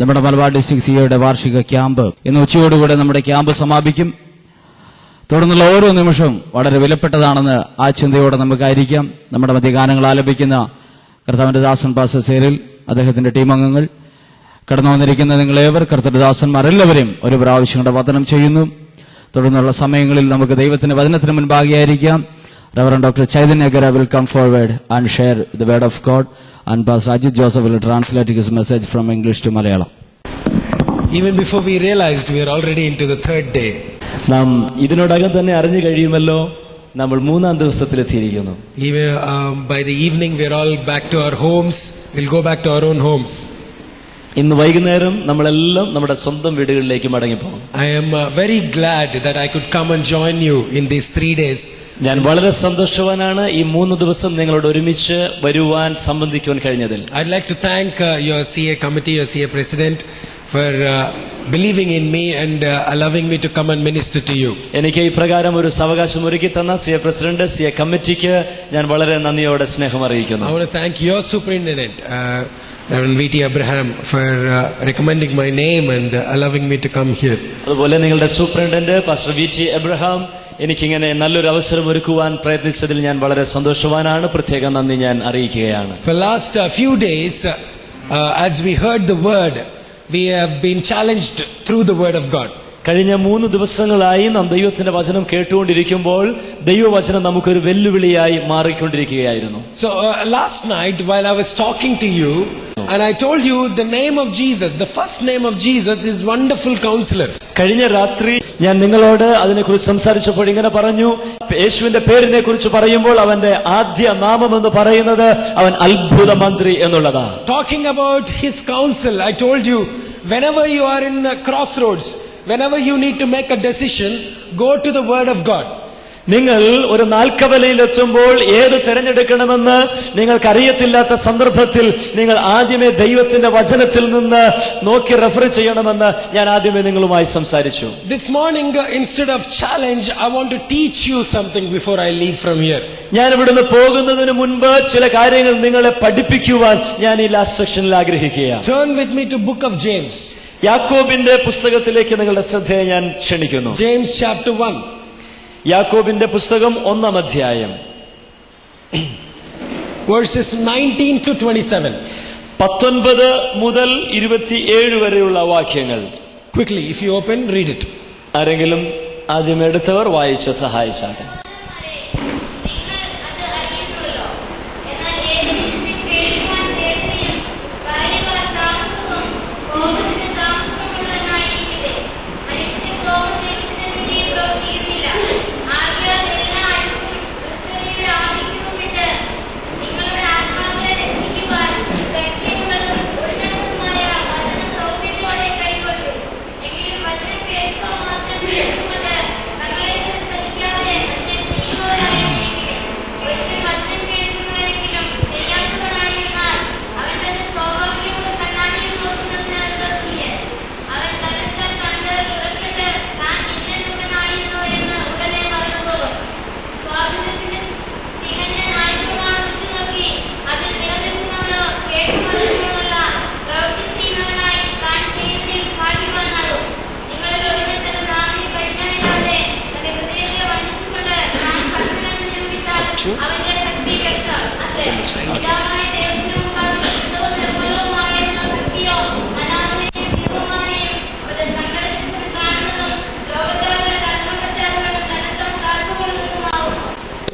നമ്മുടെ മലബാർ ഡിസ്ട്രിക്ട് സിയുടെ വാർഷിക ക്യാമ്പ് ഇന്ന് ഉച്ചയോടുകൂടെ നമ്മുടെ ക്യാമ്പ് സമാപിക്കും. തുടർന്നുള്ള ഓരോ നിമിഷവും വളരെ വിലപ്പെട്ടതാണെന്ന് ആ ചിന്തയോടെ നമുക്കായിരിക്കാം. നമ്മുടെ മധ്യഗാനങ്ങൾ ആലപിക്കുന്ന കർത്താവിന്റെ ദാസൻ പാസ്റ്റർ സേരിൽ, അദ്ദേഹത്തിന്റെ ടീം അംഗങ്ങൾ, കടന്നു വന്നിരിക്കുന്ന നിങ്ങളേവർ, കർത്താവിന്റെ ദാസന്മാരെല്ലാവരെയും ഒരു പ്രാവശ്യം കൂടെ വന്ദനം ചെയ്യുന്നു. തുടർന്നുള്ള സമയങ്ങളിൽ നമുക്ക് ദൈവത്തിന്റെ വചനത്തിന് മുൻപാകെയായിരിക്കാം. Reverend Dr. Chaitanya Gara will come forward and share the word of God, and Pastor Ajit Joseph will translate his message from English to Malayalam. Even before we realized, we are already into the third day. നാം ഇതിനോടകം തന്നെ അറിഞ്ഞു കഴിയുമല്ലോ, നമ്മൾ മൂന്നാം ദിവസത്തിലെത്തിയിരിക്കുന്നു. Even by the evening, we are all back to our homes. We'll go back to our own homes. ഇന്ന് വൈകുന്നേരം നമ്മളെല്ലാം നമ്മുടെ സ്വന്തം വീടുകളിലേക്ക് മടങ്ങിപ്പോകും. I am very glad that I could come and join you in these 3 days. ഞാൻ വളരെ സന്തോഷവാനാണ് ഈ 3 ദിവസം നിങ്ങളോട് ഒരുമിച്ച് വരുവാൻ സംബന്ധിക്കുവാൻ കഴിഞ്ഞതിൽ. I'd like to thank your CA committee, your CA president, for believing in me and allowing me to come and minister to you. എനിക്ക് ഈ പ്രകാരം ഒരു അവകാശം ഒരുക്കി തന്ന CA പ്രസിഡന്റ്, CA കമ്മിറ്റിക്ക് ഞാൻ വളരെ നന്ദിയോടെ സ്നേഹം അറിയിക്കുന്നു. I want to thank your superintendent, Reverend V.T. Abraham, for recommending my name and allowing me to come here. അതുപോലെ നിങ്ങളുടെ സൂപ്രണ്ടന്റ് പാസ്റ്റർ VT എബ്രഹാം എനിക്കിങ്ങനെ നല്ലൊരു അവസരം ഒരുക്കുവാൻ പ്രയത്നിച്ചതിൽ ഞാൻ വളരെ സന്തോഷവാനാണ്. പ്രത്യേകം നന്ദി ഞാൻ അറിയിക്കുകയാണ്. For last few days, as we heard the word, we have been challenged through the word of God. കഴിഞ്ഞ 3 ദിവസങ്ങളായി നാം ദൈവത്തിന്റെ വചനം കേട്ടുകൊണ്ടിരിക്കുമ്പോൾ ദൈവവചനം നമുക്കൊരു വെല്ലുവിളിയായി മാറിക്കൊണ്ടിരിക്കുകയായിരുന്നു. So last night while I was talking to you and I told you the name of Jesus, the first name of Jesus is Wonderful Counselor. കഴിഞ്ഞ രാത്രി ഞാൻ നിങ്ങളോട് അതിനെക്കുറിച്ച് സംസാരിച്ചപ്പോൾ ഇങ്ങനെ പറഞ്ഞു, യേശുവിന്റെ പേരിനെ കുറിച്ച് പറയുമ്പോൾ അവന്റെ ആദ്യ നാമം എന്ന് പറയുന്നത് അവൻ അത്ഭുത മന്ത്രി എന്നുള്ളതാണ്. Talking about his counsel, I told you whenever you are in crossroads, whenever you need to make a decision, go to the word of God. നിങ്ങൾ ഒരു നാൽക്കവലയിൽ എത്തുമ്പോൾ ഏത് തിരഞ്ഞെടുക്കണമെന്ന് നിങ്ങൾക്കറിയത്തില്ലാത്ത സന്ദർഭത്തിൽ നിങ്ങൾ ആദ്യമേ ദൈവത്തിന്റെ വചനത്തിൽ നിന്ന് നോക്കി റെഫർ ചെയ്യണമെന്ന് ഞാൻ ആദ്യമേ നിങ്ങളുമായി സംസാരിച്ചു. This morning, instead of challenge, I want to teach you something before I leave from here. ഞാൻ ഇവിടുന്ന് പോകുന്നതിന് മുൻപ് ചില കാര്യങ്ങൾ നിങ്ങളെ പഠിപ്പിക്കുവാൻ ഞാൻ ഈ ലാസ്റ്റ് സെക്ഷനിൽ ആഗ്രഹിക്കുകയാണ്. Turn with me to book of James. യാക്കോബിന്റെ പുസ്തകത്തിലേക്ക് നിങ്ങളുടെ ശ്രദ്ധയെ ഞാൻ ക്ഷണിക്കുന്നു. James chapter 1. യാക്കോബിന്റെ പുസ്തകം 1-ാം അധ്യായം verses 19 to 27. 19 മുതൽ 27 വരെയുള്ള വാക്യങ്ങൾ. Quickly, if you open, read it. ആരെങ്കിലും ആദ്യം എടുത്തവർ വായിച്ച് സഹായിച്ചാട്ടെ.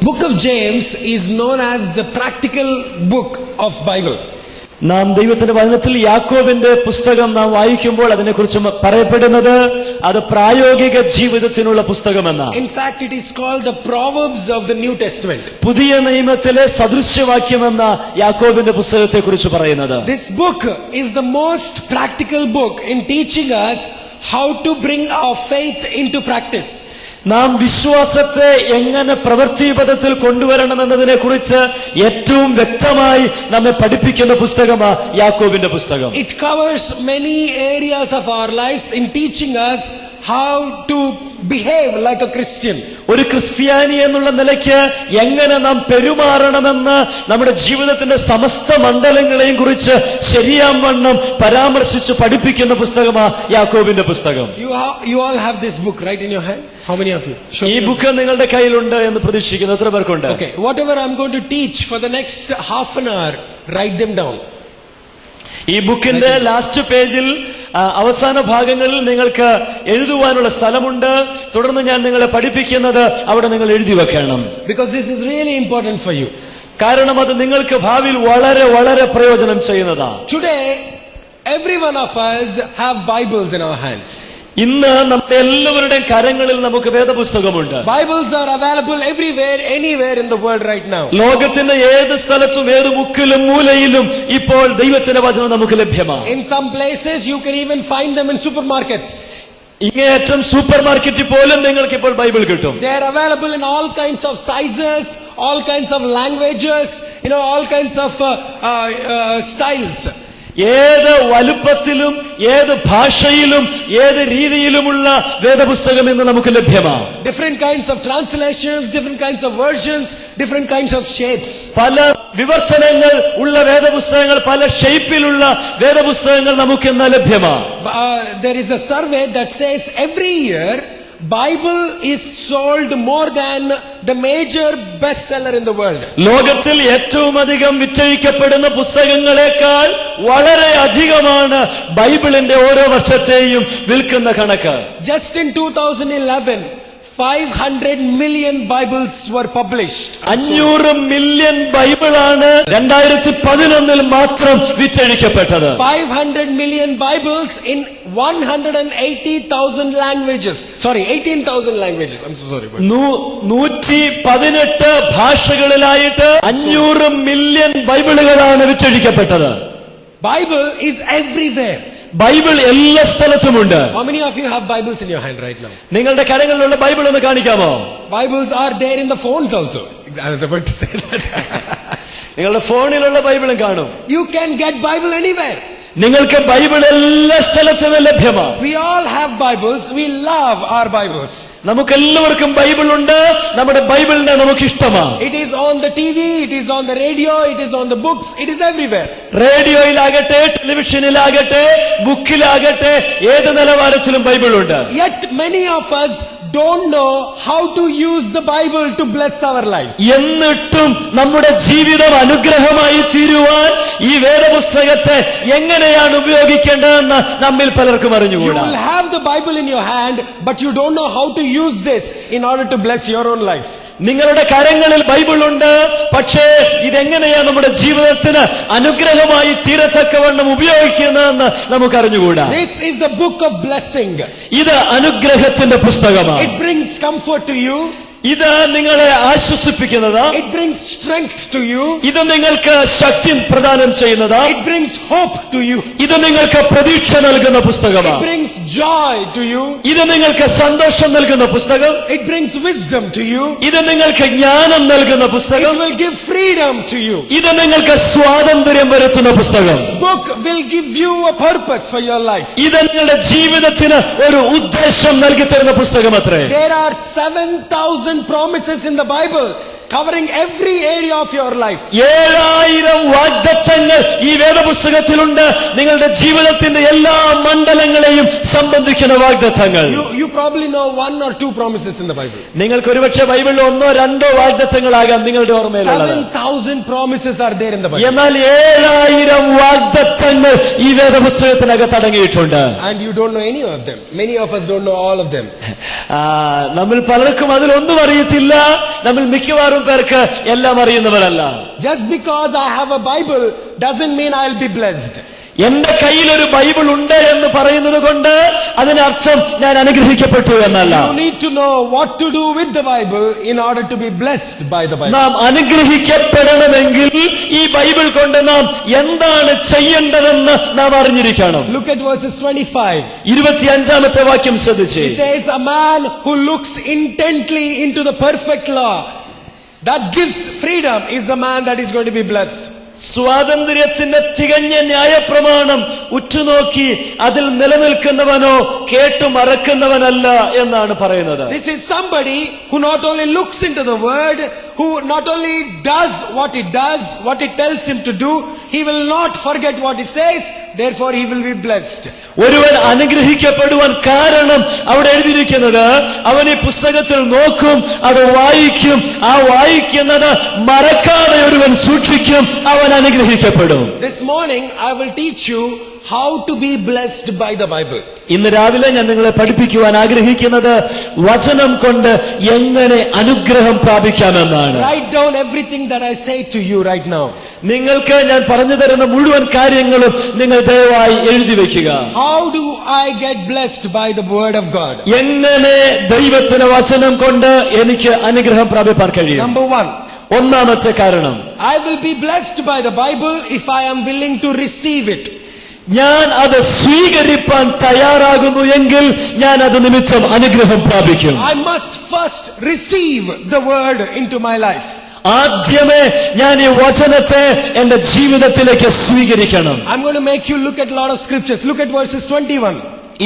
Book of James is known as the practical book of Bible. നാം ദൈവത്തിന്റെ വചനത്തിൽ യാക്കോബിന്റെ പുസ്തകം നാം വായിക്കുമ്പോൾ അതിനെക്കുറിച്ച് പറയപ്പെടുന്നത് അത് പ്രായോഗിക ജീവിതത്തിനുള്ള പുസ്തകമെന്നാണ്. In fact, it is called the Proverbs of the New Testament. പുതിയ നിയമത്തിലെ സദൃശ്യവാക്യമെന്ന യാക്കോബിന്റെ പുസ്തകത്തെ കുറിച്ച് പറയുന്നത്. This book is the most practical book in teaching us how to bring our faith into practice. നാം വിശ്വാസത്തെ എങ്ങനെ പ്രവൃത്തിപഥത്തിൽ കൊണ്ടുവരണമെന്നതിനെ കുറിച്ച് ഏറ്റവും വ്യക്തമായി നമ്മെ പഠിപ്പിക്കുന്ന പുസ്തകമാണ് യാക്കോബിന്റെ പുസ്തകം. It covers many areas of our lives in teaching us how to behave like a Christian. ഒരു ക്രിസ്ത്യാനി എന്നുള്ള നിലയ്ക്ക് എങ്ങനെ നാം പെരുമാറണമെന്ന് നമ്മുടെ ജീവിതത്തിന്റെ സമസ്ത മണ്ഡലങ്ങളെയും കുറിച്ച് ശരിയാം വണ്ണം പരാമർശിച്ച് പഠിപ്പിക്കുന്ന പുസ്തകമാണ് യാക്കോബിന്റെ പുസ്തകം. You all have this book right in your hand. How many of you? ഈ ബുക്ക് നിങ്ങളുടെ കയ്യിലുണ്ട് എന്ന് പ്രതീക്ഷിക്കുന്നു. എത്ര പേർക്കുണ്ട്? Okay, whatever I'm going to teach for the next half an hour, write them down. ഈ ബുക്കിന്റെ ലാസ്റ്റ് പേജിൽ അവസാന ഭാഗങ്ങളിൽ നിങ്ങൾക്ക് എഴുതുവാനുള്ള സ്ഥലമുണ്ട്. തുടർന്ന് ഞാൻ നിങ്ങളെ പഠിപ്പിക്കുന്നത് അവിടെ നിങ്ങൾ എഴുതി വെക്കണം. Because this is really important for you. കാരണം അത് നിങ്ങൾക്ക് ഭാവിയിൽ വളരെ വളരെ പ്രയോജനം ചെയ്യുന്നതാണ്. Today, every one of us have Bibles in our hands. ഇന്ന് നമ്മുടെ എല്ലാവരുടെയും കരങ്ങളിൽ നമുക്ക് വേദപുസ്തകമുണ്ട്. Bibles are available everywhere, anywhere in the world right now. ലോകത്തിന്റെ ഏത് സ്ഥലത്തും ഏത് മുക്കിലും മൂലയിലും ഇപ്പോൾ ദൈവത്തിന്റെ വചനം നമുക്ക് ലഭ്യമാണ്. In some places, you can even find them in supermarkets. ഇങ്ങേയറ്റം സൂപ്പർ മാർക്കറ്റിൽ പോലും നിങ്ങൾക്ക് ഇപ്പോൾ ബൈബിൾ കിട്ടും. They are available in all kinds of sizes, all kinds of languages, all kinds of styles. ഏത് വലുപ്പത്തിലും ഏത് ഭാഷയിലും ഏത് രീതിയിലുമുള്ള വേദപുസ്തകം ഇന്ന് നമുക്ക് ലഭ്യമാണ്. Different kinds of translations, different kinds of versions, different kinds of shapes. പല വിവർത്തനങ്ങൾ ഉള്ള വേദപുസ്തകങ്ങൾ, പല ഷേപ്പിലുള്ള വേദപുസ്തകങ്ങൾ നമുക്ക് ഇന്ന് ലഭ്യമാണ്. There is a survey that says every year Bible is sold more than the major bestseller in the world. ലോകത്തിൽ ഏറ്റവും അധികം വിറ്റഴിക്കപ്പെടുന്ന പുസ്തകങ്ങളെക്കാൾ വളരെ അധികമാണ് ബൈബിളിന്റെ ഓരോ വർഷത്തെയും വിൽക്കുന്ന കണക്ക്. Just in 2011, 500 million Bibles were published. 500 million ബൈബിളാണ് 2011 മാത്രം വിറ്റഴിക്കപ്പെട്ടത്. 500 million Bibles in 180,000 languages. Sorry, 18,000 languages. I'm so sorry. 118 ഭാഷകളിലായിട്ട് 500 മില്യൺ ബൈബിളുകളാണ് വിറ്റഴിക്കപ്പെട്ടത്. Bible is everywhere. ബൈബിൾ എല്ലാ സ്ഥലത്തുമുണ്ട്. How many of you have Bibles in your hand right now? നിങ്ങളുടെ കരങ്ങളിലുള്ള Bible ഒന്ന് കാണിക്കാമോ? Bibles are there in the phones also. I was about to say that. നിങ്ങളുടെ ഫോണിലുള്ള ബൈബിളും കാണും. You can get Bible anywhere. നിങ്ങൾക്ക് Bible എല്ലാ സ്ഥലത്തും ലഭ്യമാണ്. We all have Bibles. We love our Bibles. നമുക്കെല്ലാവർക്കും ബൈബിൾ ഉണ്ട്. നമ്മുടെ ബൈബിളിനെ നമുക്ക് ഇഷ്ടമാണ്. It is on the TV, it is on the radio, it is on the books, it is everywhere. റേഡിയോയിലാകട്ടെ, ടെലിവിഷനിലാകട്ടെ, ബുക്കിലാകട്ടെ, ഏത് നിലവാരത്തിലും ബൈബിൾ ഉണ്ട്. Yet many of us don't know how to use the Bible to bless our lives. എന്നിട്ടും നമ്മുടെ ജീവിതം അനുഗ്രഹമായി തീരുവാൻ ഈ വേദപുസ്തകത്തെ എങ്ങനെയാണ് ഉപയോഗിക്കേണ്ടതെന്ന് നമ്മിൽ പലർക്കും You അറിഞ്ഞുകൂടാ. will have the Bible in your hand, but you don't know how to use this in order to bless your own life. നിങ്ങളുടെ കരങ്ങളിൽ ബൈബിൾ ഉണ്ട്, പക്ഷേ ഇതെങ്ങനെയാണ് നമ്മുടെ ജീവിതത്തിന് അനുഗ്രഹമായി തീരത്തക്കവണ്ണം ഉപയോഗിക്കുന്നതെന്ന് നമുക്ക് അറിഞ്ഞുകൂടാ. This is the book of blessing. ഇത് അനുഗ്രഹത്തിന്റെ പുസ്തകമാണ്. It brings comfort to you. ഇത് നിങ്ങളെ ആശ്വസിപ്പിക്കുന്നതാ. It brings strength to you. ഇത് നിങ്ങൾക്ക് ശക്തി പ്രദാനം ചെയ്യുന്നതാ. It brings hope to you. ഇത് നിങ്ങൾക്ക് പ്രതീക്ഷ നൽകുന്ന പുസ്തകമാണ്. It brings joy to you. ഇത് നിങ്ങൾക്ക് സന്തോഷം നൽകുന്ന പുസ്തകം. It brings wisdom to you. ഇത് നിങ്ങൾക്ക് ജ്ഞാനം നൽകുന്ന പുസ്തകം. It will give freedom to you. ഇത് നിങ്ങൾക്ക് സ്വാതന്ത്ര്യം വരുത്തുന്ന പുസ്തകം. This book will give you a purpose for your life. ഇത് നിങ്ങളുടെ ജീവിതത്തിന് ഒരു ഉദ്ദേശം നൽകി തരുന്ന പുസ്തകം അത്രേ. There are 7,000 promises in the Bible covering every area of your life. 7000 വാഗ്ദത്തങ്ങൾ ഈ വേദപുസ്തകത്തിലുണ്ട്. നിങ്ങളുടെ ജീവിതത്തിന്റെ എല്ലാ മണ്ഡലങ്ങളെയും സംബന്ധിക്കുന്ന വാഗ്ദത്തങ്ങൾ. You probably know one or two promises in the Bible. നിങ്ങൾക്ക് ഒരുപക്ഷെ ബൈബിളിൽ ഒന്നോ രണ്ടോ വാഗ്ദത്തങ്ങളാകാം നിങ്ങളുടെ ഓർമ്മയിലുള്ളത്. 7,000 promises are there in the Bible. എന്നാൽ 7000 വാഗ്ദത്തങ്ങൾ ഈ വേദപുസ്തകത്തിനകത്ത് അടങ്ങിയിട്ടുണ്ട്. And you don't know any of them. Many of us don't know all of them. നമ്മൾ പലർക്കും അതിലൊന്നും അറിയത്തില്ല. നമ്മൾ മിക്കവാറും പേർക്ക് എല്ലാം അറിയുന്നവരല്ല. Just because I have a Bible doesn't mean I'll be blessed. എന്റെ കയ്യിൽ ഒരു ബൈബിൾ ഉണ്ട് എന്ന് പറയുന്നത് കൊണ്ട് അതിനർത്ഥം ഞാൻ അനുഗ്രഹിക്കപ്പെട്ടു എന്നല്ല. You need to know what to do with the Bible in order to be blessed by the Bible. നാം അനുഗ്രഹിക്കപ്പെടണമെങ്കിൽ ഈ ബൈബിൾ കൊണ്ട് നാം എന്താണ് ചെയ്യേണ്ടതെന്ന് നാം അറിഞ്ഞിരിക്കണം. Look at verses 25. 25-ാമത്തെ വാക്യം ശ്രദ്ധിച്ചേ. It says, a man who looks intently into the perfect law that gives freedom is the man that is going to be blessed. സ്വാതന്ത്ര്യത്തിന്റെ തികഞ്ഞ ന്യായപ്രമാണം ഉറ്റുനോക്കി അതിൽ നിലനിൽക്കുന്നവനോ കേട്ടു മറക്കുന്നവനല്ല എന്നാണ് പറയുന്നത്. This is somebody who not only looks into the word, who not only does, what it tells him to do, he will not forget what it says, therefore he will be blessed. ഒരുവൻ അനുഗ്രഹിക്കപ്പെടുവാൻ കാരണം അവിടെ എഴുതിയിരിക്കുന്നത് അവൻ ഈ പുസ്തകത്തിൽ നോക്കും, അത് വായിക്കും, ആ വായിക്കുന്നത് മറക്കാതെ ഒരുവൻ സൂക്ഷിക്കും, അവൻ അനുഗ്രഹിക്കപ്പെടും. This morning I will teach you how to be blessed by the Bible. ഇന്ന് രാവിലെ ഞാൻ നിങ്ങളെ പഠിപ്പിക്കുവാൻ ആഗ്രഹിക്കുന്നത് വചനം കൊണ്ട് എങ്ങനെ അനുഗ്രഹം പ്രാപിക്കാമെന്നാണ്. Write down everything that I say to you right now. നിങ്ങൾക്ക് ഞാൻ പറഞ്ഞു തരുന്ന മുഴുവൻ കാര്യങ്ങളും നിങ്ങൾ ദയവായി എഴുതി വെക്കുക. How do I get blessed by the word of God? എങ്ങനെ ദൈവത്തിന്റെ വചനം കൊണ്ട് എനിക്ക് അനുഗ്രഹം പ്രാപിപ്പാൻ കഴിയും? Number 1. ഒന്നാമത്തെ കാരണം, I will be blessed by the Bible if I am willing to receive it. ഞാൻ അത് സ്വീകരിപ്പാൻ തയ്യാറാകുന്നു എങ്കിൽ ഞാൻ അത് നിമിത്തം അനുഗ്രഹം പ്രാപിക്കും. I must first receive the word into my life. ആദ്യമേ ഞാൻ ഈ വചനത്തെ എന്റെ ജീവിതത്തിലേക്ക് സ്വീകരിക്കണം. I'm going to make you look at a lot of scriptures. Look at verses 21.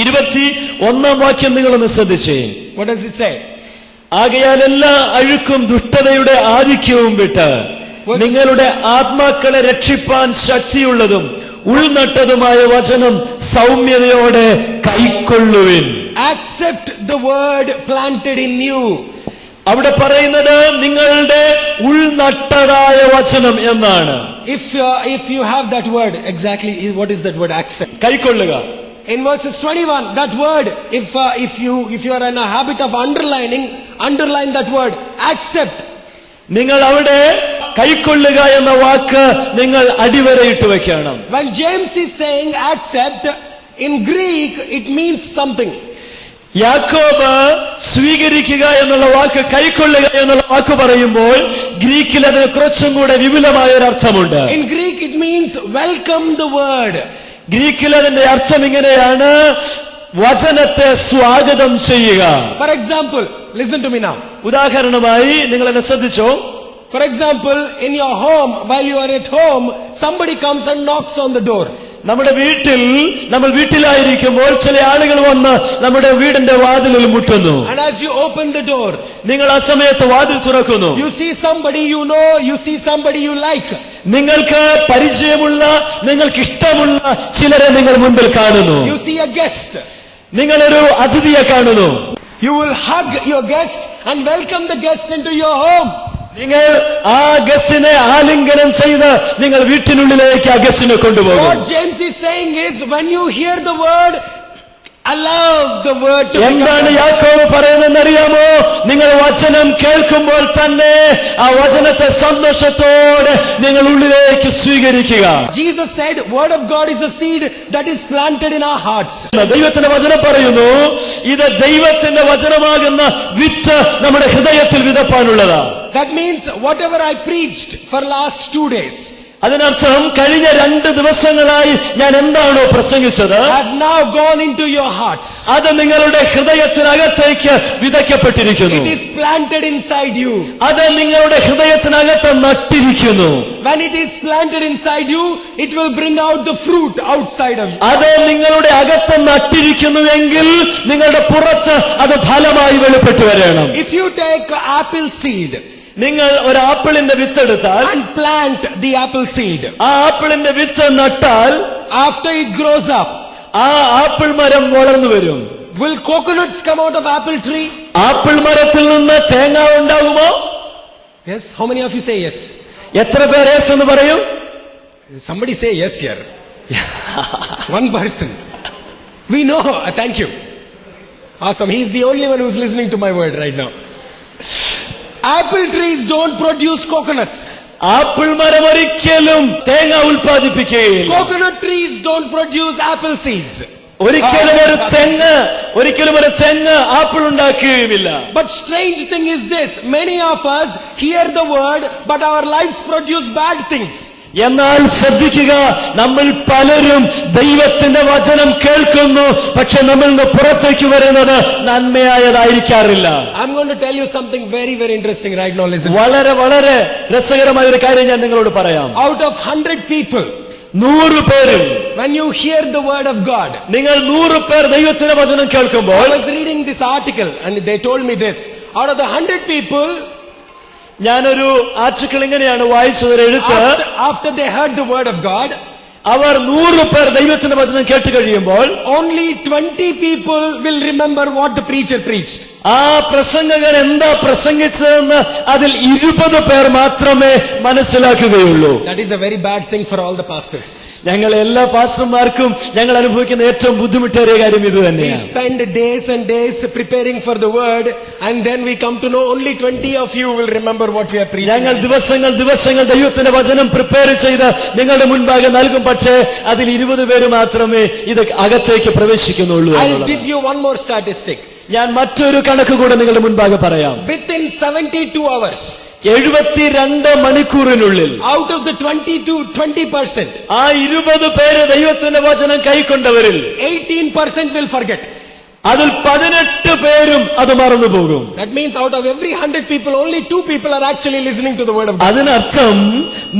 21 വാക്യം നിങ്ങളൊന്ന് ശ്രദ്ധിച്ചേ. What does it say? ആകയാൽ എല്ലാ അഴുക്കും ദുഷ്ടതയുടെ ആധിക്യവും വിട്ട് നിങ്ങളുടെ ആത്മാക്കളെ രക്ഷിപ്പാൻ ശക്തിയുള്ളതും ഉൾനട്ടതുമായ വചനം സൗമ്യതയോടെ കൈക്കൊള്ളുവിൻ. Accept the word planted in you. അവിടെ പറയുന്നത് നിങ്ങളുടെ ഉൾനട്ടതായ വചനം എന്നാണ്. If you have that word, exactly what is that word? Accept. കൈക്കൊള്ളുക. In verses 21, that word, if you are in a habit of underline that word, accept. നിങ്ങൾ അവിടെ കൈക്കൊള്ളുക എന്ന വാക്ക് നിങ്ങൾ അടിവരയിട്ട് വെക്കണം. When James is saying accept, in Greek it means something. യാക്കോബ് സ്വീകരിക്കുക എന്നുള്ള വാക്ക്, കൈക്കൊള്ളുക എന്നുള്ള വാക്ക് പറയുമ്പോൾ ഗ്രീക്കിൽ അതിന് കുറച്ചും കൂടെ വിപുലമായ ഒരു അർത്ഥമുണ്ട്. In Greek it means welcome the word. ഗ്രീക്കിൽ അതിന്റെ അർത്ഥം ഇങ്ങനെയാണ്, വചനത്തെ സ്വാഗതം ചെയ്യുക. For example, listen to me now. ഉദാഹരണമായി നിങ്ങൾ എന്നെ ശ്രദ്ധിച്ചോ. For example, in your home, while you are at home, somebody comes and knocks on the door. നമ്മുടെ നമ്മൾ വീട്ടിലായിരിക്കുമ്പോൾ ചില ആളുകൾ വന്ന് നമ്മുടെ വീടിന്റെ വാതിലിൽ മുട്ടുന്നു. And as you open the door, നിങ്ങൾ ആ സമയത്ത് വാതിൽ തുറക്കുന്നു. you see somebody you know, you see somebody you like. നിങ്ങൾക്ക് പരിചയമുള്ള, നിങ്ങൾക്ക് ഇഷ്ടമുള്ള ചിലരെ നിങ്ങൾ മുൻപിൽ കാണുന്നു. You see a guest. നിങ്ങളൊരു അതിഥിയെ കാണുന്നു. You will hug your guest and welcome the guest into your home. നിങ്ങൾ ആ ഗസ്റ്റിനെ ആലിംഗനം ചെയ്ത് നിങ്ങൾ വീട്ടിനുള്ളിലേക്ക് ആ ഗസ്റ്റിനെ കൊണ്ടുപോകും. What James is saying is, when you hear the word, allow the word to എന്താണ് യാക്കോബ് പറയുന്നതെന്ന് അറിയാമോ? നിങ്ങൾ വചനം കേൾക്കുമ്പോൾ തന്നെ ആ വചനത്തെ സന്തോഷത്തോടെ നിങ്ങൾ ഉള്ളിലേക്ക് സ്വീകരിക്കുക. Jesus said, word of God is a seed that is planted in our hearts. ദൈവത്തിന്റെ വചനം പറയുന്നു, ഇത് ദൈവത്തിന്റെ വചനമാകുന്ന വിത്ത് നമ്മുടെ ഹൃദയത്തിൽ വിതപ്പാനുള്ളതാ. That means whatever I preached for last 2 days അതിനർത്ഥം കഴിഞ്ഞ 2 ദിവസങ്ങളായി ഞാൻ എന്താണോ പ്രസംഗിച്ചത് has now gone into your hearts. അത് നിങ്ങളുടെ ഹൃദയത്തിനകത്തേക്ക് വിതയ്ക്കപ്പെട്ടിരിക്കുന്നു. It is planted inside you. അത് നിങ്ങളുടെ ഹൃദയത്തിനകത്ത് നട്ടിരിക്കുന്നു. When it is planted inside you, it will bring out the fruit outside of you. അത് നിങ്ങളുടെ അകത്ത് നട്ടിരിക്കുന്നുവെങ്കിൽ നിങ്ങളുടെ പുറത്ത് അത് ഫലമായി വെളിപ്പെട്ടു വരണം. If you take apple seed, നിങ്ങൾ ഒരു ആപ്പിളിന്റെ വിത്ത് എടുത്താൽ and plant the apple seed, ആ ആപ്പിളിന്റെ വിത്ത് നട്ടാൽ after it grows up, ആ ആപ്പിൾ മരം വളർന്നു വരും. will coconuts come out of apple tree? Apple മരത്തിൽ നിന്ന് തേങ്ങ ഉണ്ടാകുമോ? Yes. How many of you say yes? എത്ര പേർ യെസ് എന്ന് പറയും? Somebody say yes here. One person. We know. Thank you. Awesome. He's the only one who's listening to my word right now. Apple trees don't produce coconuts. Apple മരം ഒരിക്കലും തേങ്ങ ഉൽപ്പാദിപ്പിക്കുകയില്ല. Coconut trees don't produce apple seeds. ഒരിക്കലും ഒരു തെങ്ങ് apple ഉണ്ടാക്കുകയുമില്ല. But strange thing is this, many of us hear the word, but our lives produce bad things. എന്നാൽ ശ്രദ്ധിക്കുക, നമ്മൾ പലരും ദൈവത്തിന്റെ വചനം കേൾക്കുന്നു, പക്ഷെ നമ്മളിൽ നിന്ന് പുറത്തേക്ക് വരുന്നത് നന്മയായതായിരിക്കാറില്ല. I'm going to tell you something very, very interesting right now. Listen. വളരെ വളരെ രസകരമായ ഒരു കാര്യം ഞാൻ നിങ്ങളോട് പറയാം. Out of 100 people, 100 പേരും, when you hear the word of God, നിങ്ങൾ 100 പേർ ദൈവത്തിന്റെ വചനം കേൾക്കുമ്പോൾ, I was reading this article and they told me this. Out of the 100 people, ഞാനൊരു ആർട്ടിക്കിൾ ഇങ്ങനെയാണ് വായിച്ചത്, എഴുത്ത്, after they heard the word of God, അവർ 100 പേർ ദൈവത്തിന്റെ വചനം കേട്ട് കഴിയുമ്പോൾ, only 20 people will remember what the preacher preached. ആ പ്രസംഗകൻ എന്താ പ്രസംഗിച്ചതെന്ന് അതിൽ 20 പേർ മാത്രമേ മനസ്സിലാക്കുകയുള്ളൂ. That is a very bad thing for all the pastors. ഞങ്ങൾ എല്ലാ പാസ്റ്റർമാർക്കും ഞങ്ങൾ അനുഭവിക്കുന്ന ഏറ്റവും ബുദ്ധിമുട്ടേറിയ കാര്യം ഇത് We തന്നെയാണ്. spend days and days preparing for the word, and then we come to know only 20 of you will remember what we are preaching. ഞങ്ങൾ ദിവസങ്ങൾ ദൈവത്തിന്റെ വചനം പ്രിപ്പയർ ചെയ്ത് നിങ്ങളുടെ മുൻപാകെ നൽകും, പക്ഷേ അതിൽ 20 പേര് മാത്രമേ ഇത് അകത്തേക്ക് പ്രവേശിക്കുന്നുള്ളൂ. I'll give you one more statistic. ഞാൻ മറ്റൊരു കണക്ക് കൂടെ നിങ്ങളുടെ മുൻപാകെ പറയാം. Within 72 hours, 72 മണിക്കൂറിനുള്ളിൽ, out of the 20%, ആ 20 പേര് ദൈവത്തിന്റെ വചനം കൈക്കൊണ്ടവരിൽ 18% will forget. അതിൽ 18 പേരും അത് മറന്നുപോകും. That means out of every 100 people, only 2 people are actually listening to the word of God. അതിനർത്ഥം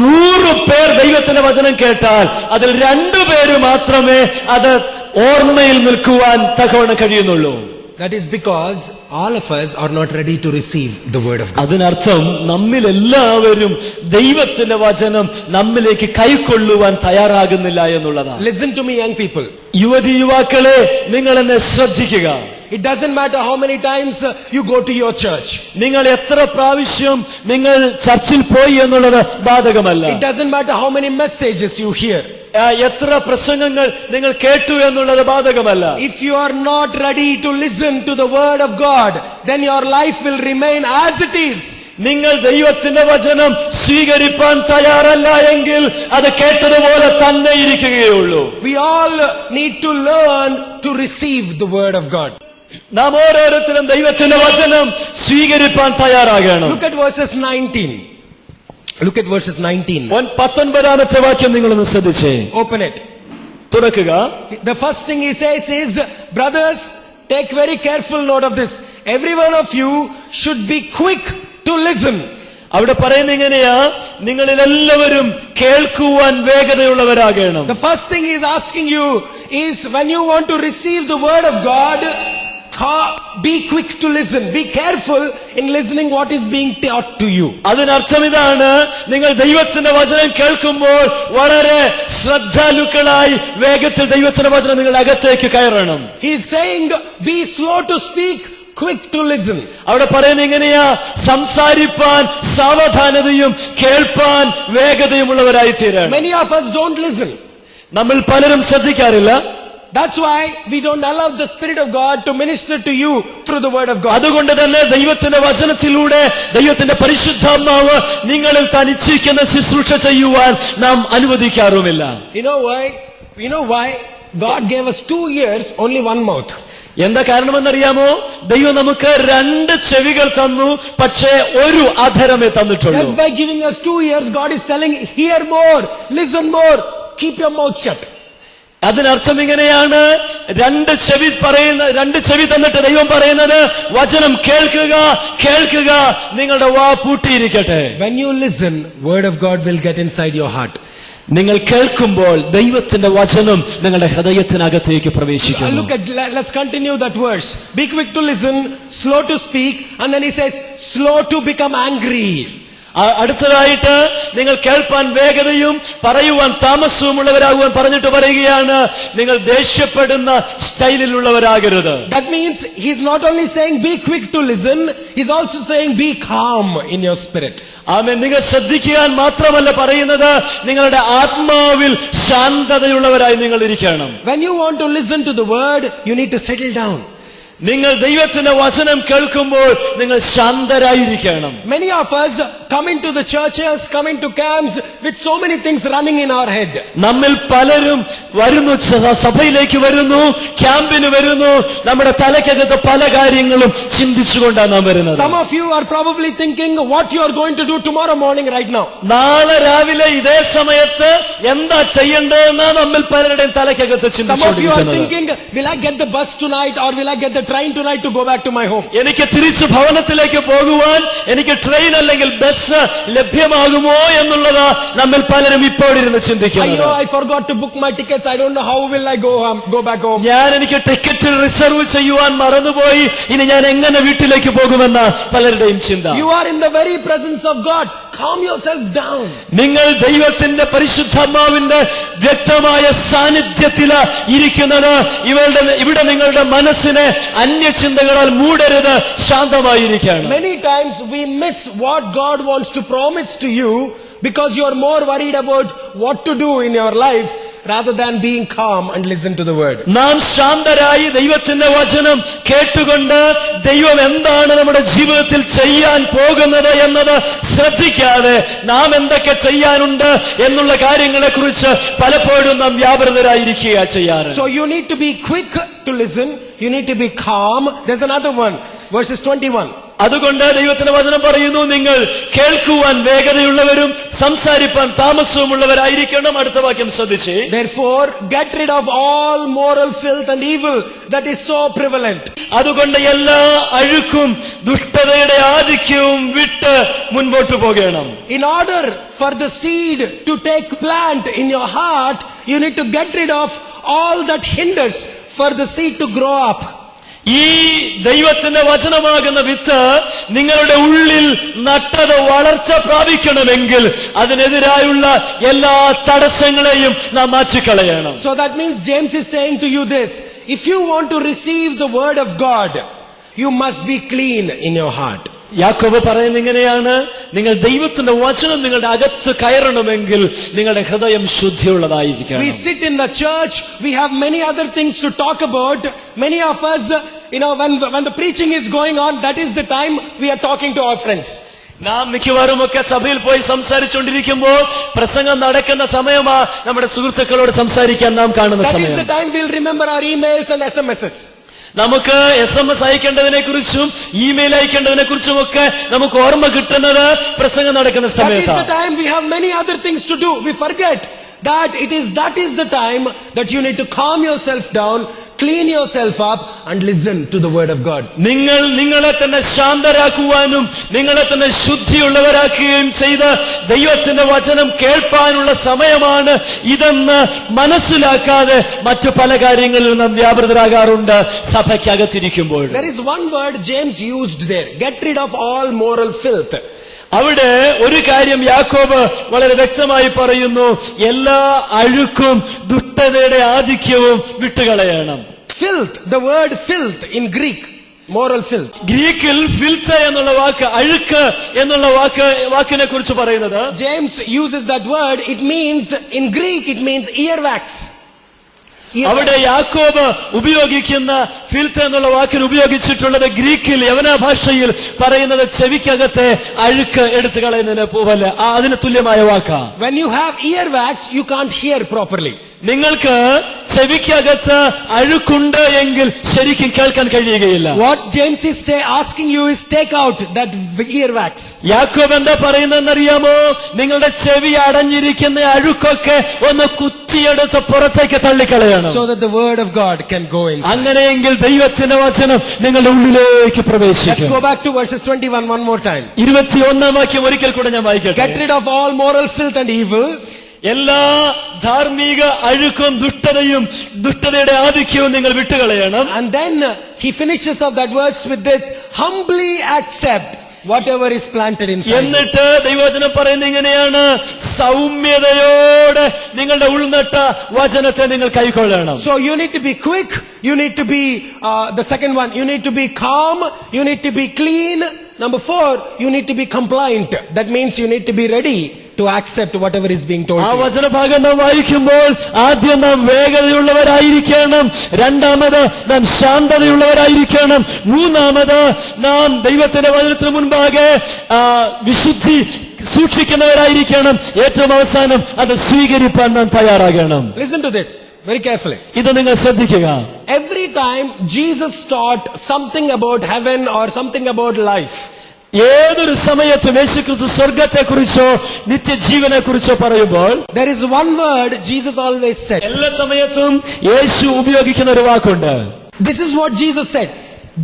100 പേർ ദൈവത്തിന്റെ വചനം കേട്ടാൽ അതിൽ 2 പേര് മാത്രമേ അത് ഓർമ്മയിൽ നിൽക്കുവാൻ തക്കവണ്ണം കഴിയുന്നുള്ളൂ. That is because all of us are not ready to receive the word of God. അതിനർത്ഥം നമ്മിൽ എല്ലാവരും ദൈവത്തിന്റെ വചനം നമ്മിലേക്ക് കൈക്കൊള്ളുവാൻ തയ്യാറാകുന്നില്ല എന്നുള്ളതാണ്. Listen to me, young people. യുവതിയുവാക്കളെ, നിങ്ങൾ എന്നെ ശ്രദ്ധിക്കുക. It doesn't matter how many times you go to your church. നിങ്ങൾ എത്ര പ്രാവശ്യം നിങ്ങൾ ചർച്ചിൽ പോയി എന്നുള്ളത് ബാധകമല്ല. It doesn't matter how many messages you hear. എത്ര പ്രസംഗങ്ങൾ നിങ്ങൾ കേട്ടു എന്നുള്ളത് ബാധകമല്ല. If you are not ready to listen to the word of God, then your life will remain as it is. നിങ്ങൾ ദൈവത്തിന്റെ വചനം സ്വീകരിപ്പാൻ തയ്യാറല്ല എങ്കിൽ അത് കേട്ടതുപോലെ തന്നെ ഇരിക്കുകയുള്ളൂ. We all need to learn to receive the word of God. നാം ഓരോരുത്തരും ദൈവത്തിന്റെ വചനം സ്വീകരിപ്പാൻ തയ്യാറാകണം. Look at verses 19. Look at verses 19. 19ാമത്തെ വാക്യം നിങ്ങളൊന്ന് ശ്രദ്ധിച്ചേ. Open it. തുറക്കുക. The first thing he says is, brothers, take very careful note of this. Every one of you should be quick to listen. അവിടെ പറയുന്ന ഇങ്ങനെയാ, നിങ്ങളിൽ എല്ലാവരും കേൾക്കുവാൻ വേഗതയുള്ളവരാകണം. The first thing he is asking you is, when you want to receive the word of God, be quick to listen. Be careful in listening what is being taught to you. അതിനർത്ഥം ഇതാണ്, നിങ്ങൾ ദൈവത്തിന്റെ വചനം കേൾക്കുമ്പോൾ വളരെ ശ്രദ്ധാലുക്കളായി വേഗത്തിൽ ദൈവത്തിന്റെ വചനം നിങ്ങൾ അകത്തേക്ക് കയറണം. He is saying, be slow to speak, quick to listen. അവിടെ പറയുന്നത് ഇങ്ങനെയാ, സംസാരിപ്പാൻ സാവധാനതയും കേൾപ്പാൻ വേഗതയുമുള്ളവരായി തീരണം. Many of us don't listen. നമ്മൾ പലരും ശ്രദ്ധിക്കാറില്ല. That's why we don't allow the Spirit of God to minister to you through the word of God. അതുകൊണ്ട് തന്നെ ദൈവത്തിന്റെ വചനത്തിലൂടെ ദൈവത്തിന്റെ പരിശുദ്ധാത്മാവ് നിങ്ങളിൽ തനിച്ചിരിക്കുന്ന ശുശ്രൂഷ ചെയ്യുവാൻ നാം അനുവദിക്കാറുമില്ല. You know why? God gave us 2 ears, only 1 mouth. എന്താ കാരണമെന്നറിയാമോ? ദൈവം നമുക്ക് 2 ചെവികൾ തന്നു, പക്ഷേ ഒരു അധരമേ തന്നിട്ടുള്ളൂ. Just by giving us 2 ears, God is telling, hear more, listen more, keep your mouth shut. അതിനർത്ഥം ഇങ്ങനെയാണ്, 2 ചെവി തന്നിട്ട് ദൈവം പറയുന്നത്, വചനം കേൾക്കുക, നിങ്ങളുടെ വാ പൂട്ടിയിരിക്കട്ടെ. When you listen, word of God will get inside your heart. നിങ്ങൾ കേൾക്കുമ്പോൾ ദൈവത്തിന്റെ വചനം നിങ്ങളുടെ ഹൃദയത്തിനകത്തേക്ക് പ്രവേശിക്കുന്നു. Let's continue that verse. Be quick to listen, slow to speak, and then he says, slow to become angry. അടുത്തതായിട്ട് നിങ്ങൾ കേൾപ്പാൻ വേഗതയും പറയുവാൻ താമസവും ഉള്ളവരാകുവാൻ പറഞ്ഞിട്ട് പറയുകയാണ്, നിങ്ങൾ ദേഷ്യപ്പെടുന്ന സ്റ്റൈലിലുള്ളവരാകരുത്. That means he's not only saying be quick to listen, he's also saying be calm in your spirit. ആമേൻ. നിങ്ങൾ ശ്രദ്ധിക്കാൻ മാത്രമല്ല പറയുന്നത്, നിങ്ങളുടെ ആത്മാവിൽ ശാന്തതയുള്ളവരായി നിങ്ങൾ ഇരിക്കണം. When you want to listen to the word, you need to settle down. നിങ്ങൾ ദൈവത്തിന്റെ വചനം കേൾക്കുമ്പോൾ നിങ്ങൾ ശാന്തരായിരിക്കണം. Many of us come into the churches, come into camps with so many things running in our head. നമ്മിൽ പലരും വരുന്നു, സഭയിലേക്ക് വരുന്നു, ക്യാമ്പിന് വരുന്നു, നമ്മുടെ തലയ്ക്കകത്ത് പല കാര്യങ്ങളും ചിന്തിച്ചുകൊണ്ടാണ് നാം വരുന്നത്. Some of you are probably thinking what you are going to do tomorrow morning right now. നാളെ രാവിലെ ഇതേ സമയത്ത് എന്താ ചെയ്യേണ്ടതെന്ന് നമ്മിൽ പലരുടെയും തലയ്ക്കകത്ത് Some of you are ചിന്തിച്ചുകൊണ്ടിരിക്കുന്നത്. thinking, will I get the bus tonight or will I get the train tonight to go back to my home? എനിക്ക് തിരിച്ച് ഭവനത്തിലേക്ക് പോകുവാൻ എനിക്ക് ട്രെയിൻ അല്ലെങ്കിൽ ബസ് ലഭ്യമാകുമോ എന്നുള്ളത് നമ്മിൽ പലരും ഇപ്പോഴിരുന്ന് ചിന്തിക്കുന്നത്. Ayyo, I forgot to book my tickets. I don't know how will I go back home. ഞാൻ എനിക്ക് ടിക്കറ്റ് റിസർവ് ചെയ്യുവാൻ മറന്നുപോയി, ഇനി ഞാൻ എങ്ങനെ വീട്ടിലേക്ക് പോകുമെന്ന പലരുടെയും ചിന്ത. You are in the very presence of God. Calm yourself down. നിങ്ങൾ ദൈവത്തിന്റെ പരിശുദ്ധാത്മാവിന്റെ വ്യക്തമായ സാന്നിധ്യത്തില് ഇരിക്കുന്നത്. ഇവിടെ നിങ്ങളുടെ മനസ്സിനെ അന്യചിന്തകളാൽ മൂടരുത്, ശാന്തമായിരിക്കണം. Many times we miss what God wants to promise to you because you are more worried about what to do in your life rather than being calm and listen to the word. നാം ശാന്തരായി ദൈവത്തിന്റെ വചനം കേട്ടുകൊണ്ട് ദൈവം എന്താണ് നമ്മുടെ ജീവിതത്തിൽ ചെയ്യാൻ പോകുന്നത് എന്നത് ശ്രദ്ധിക്കാതെ നാം എന്തൊക്കെ ചെയ്യാനുണ്ട് എന്നുള്ള കാര്യങ്ങളെ കുറിച്ച് പലപ്പോഴും നാം വ്യാപൃതരായിരിക്കുക ചെയ്യാറ്. So you need to be quick to listen. You need to be calm. There's another one. Verses 21. അതുകൊണ്ട് ദൈവത്തിന്റെ വചനം പറയുന്നു, നിങ്ങൾ കേൾക്കുവാൻ വേഗതയുള്ളവരും സംസാരിപ്പാൻ താമസവുമുള്ളവരായിരിക്കണം. അടുത്ത വാക്യം ശ്രദ്ധിച്ചേ. Therefore, get rid of all moral filth and evil that is so prevalent. അതുകൊണ്ട് എല്ലാ അഴുക്കും ദുഷ്ടതയുടെ ആധിക്യവും വിട്ട് മുൻപോട്ട് പോകണം. In order for the seed to take plant in your heart, you need to get rid of all that hinders for the seed to grow up. ഈ ദൈവത്തിന്റെ വചനമാകുന്ന വിത്ത് നിങ്ങളുടെ ഉള്ളിൽ നട്ടത് വളർച്ച പ്രാപിക്കണമെങ്കിൽ അതിനെതിരായുള്ള എല്ലാ തടസ്സങ്ങളെയും നാം മാറ്റിക്കളയണം. So that means James is saying to you this: if you want to receive the word of God, you must be clean in your heart. യാക്കോബ് പറയുന്നത് ഇങ്ങനെയാണ്, നിങ്ങൾ ദൈവത്തിന്റെ വചനം നിങ്ങളുടെ അകത്ത് കയറണമെങ്കിൽ നിങ്ങളുടെ ഹൃദയം ശുദ്ധിയുള്ളതായിരിക്കണം. We sit in the church, we have many other things to talk about. Many of us, when the preaching is going on, that is the time we are talking to our friends. നാം മിക്കവാറും ഒക്കെ സഭയിൽ പോയി സംസാരിച്ചുകൊണ്ടിരിക്കുമ്പോൾ പ്രസംഗം നടക്കുന്ന സമയമാ നമ്മുടെ സുഹൃത്തുക്കളോട് സംസാരിക്കാൻ നാം കാണുന്ന That is സമയം. the time we'll remember our emails and SMSs. നമുക്ക് SMS അയക്കേണ്ടതിനെ കുറിച്ചും ഇമെയിൽ അയക്കേണ്ടതിനെ കുറിച്ചും ഒക്കെ നമുക്ക് ഓർമ്മ കിട്ടുന്നത് പ്രസംഗം നടക്കുന്ന That is സമയത്താണ്. the time we have many other things to do. We forget that that is the time that you need to calm yourself down, clean yourself up and listen to the word of God. നിങ്ങളെ തന്നെ ശാന്തരാക്കുവാനും നിങ്ങളെ തന്നെ ശുദ്ധിയുള്ളവരാക്കുകയും ചെയ്ത് ദൈവത്തിന്റെ വചനം കേൾപ്പാനുള്ള സമയമാണ് ഇതെന്ന് മനസ്സിലാക്കാതെ മറ്റു പല കാര്യങ്ങളിൽ നാം വ്യാപൃതരാകാറുണ്ട് സഭയ്ക്കകത്തിരിക്കുമ്പോൾ. There is one word James used there: get rid of all moral filth. അവിടെ ഒരു കാര്യം യാക്കോബ് വളരെ വ്യക്തമായി പറയുന്നു, എല്ലാ അഴുക്കും ദുഷ്ടതയുടെ ആധിക്യവും വിട്ടുകളയണം. Filth, the word filth in Greek, moral filth. ഗ്രീക്കിൽ ഫിൽത്ത് എന്നുള്ള വാക്ക്, അഴുക്ക് എന്നുള്ള വാക്കിനെ കുറിച്ച് പറയുന്നത്, James uses that word. It means, in Greek, it means earwax. അവിടെ യാക്കോബ് ഉപയോഗിക്കുന്ന ഫിൽത്ത് എന്നുള്ള വാക്കിന് ഉപയോഗിച്ചിട്ടുള്ളത് ഗ്രീക്കിൽ യവന ഭാഷയിൽ പറയുന്നത് ചെവിക്കകത്തെ അഴുക്ക് എടുത്തു കളയുന്നതിന് പോലെ അതിന് തുല്യമായ വാക്കാ. When you have earwax, you can't hear properly. നിങ്ങൾക്ക് ചെവിക്കകത്ത് അഴുക്കുണ്ട് എങ്കിൽ ശരിക്കും കേൾക്കാൻ കഴിയുകയില്ല. What James is asking you is take out that earwax. യാക്കോബ് എന്താ പറയുന്നതെന്നറിയാമോ? നിങ്ങളുടെ ചെവി അടഞ്ഞിരിക്കുന്ന അഴുക്കൊക്കെ ഒന്ന് കുത്തിയെടുത്ത് പുറത്തേക്ക് തള്ളിക്കളയണം. So that the word of God can go inside. അങ്ങനെയെങ്കിൽ ദൈവത്തിന്റെ വചനം നിങ്ങളുടെ ഉള്ളിലേക്ക് Let's പ്രവേശിക്കും. go back to verses 21 one more time. 21 വാക്യം ഒരിക്കൽ കൂടെ ഞാൻ വായിക്കട്ടെ. Get rid of all moral filth and evil. എല്ലാ ധാർമ്മിക അഴുക്കും ദുഷ്ടതയുടെ ആധിക്യവും നിങ്ങൾ വിട്ടുകളയണം. And then he finishes off that verse with this: humbly accept whatever is planted inside. എന്നിട്ട് ദൈവവചനം പറയുന്നത് ഇങ്ങനെയാണ്, സൗമ്യതയോടെ നിങ്ങളുടെ ഉൾനട്ട വചനത്തെ നിങ്ങൾ കൈക്കൊള്ളണം. So you need to be quick, you need to be the second one, you need to be calm, you need to be clean. Number 4, you need to be compliant. That means you need to be ready to accept whatever is being told ആ to you. വചനഭാഗം നാം വായിക്കുമ്പോൾ ആദ്യം നാം വേഗതയുള്ളവരായിരിക്കണം, രണ്ടാമത് നാം ശാന്തതയുള്ളവരായിരിക്കണം, മൂന്നാമത് നാം ദൈവത്തിന്റെ വചനത്തിന് മുൻപാകെ വിശുദ്ധി സൂക്ഷിക്കുന്നവരായിരിക്കണം, ഏറ്റവും അവസാനം അത് സ്വീകരിപ്പാൻ നാം തയ്യാറാകണം. Listen to this very carefully. ഇത് നിങ്ങൾ ശ്രദ്ധിക്കുക. Every time Jesus taught something about heaven or something about life, ഏതൊരു സമയത്തും യേശുക്രിസ്തു സ്വർഗത്തെ കുറിച്ചോ നിത്യജീവനെ കുറിച്ചോ പറയുമ്പോൾ there is one word Jesus always said. എല്ലാ സമയത്തും യേശു ഉപയോഗിക്കുന്ന ഒരു വാക്കുണ്ട്. This is what Jesus said.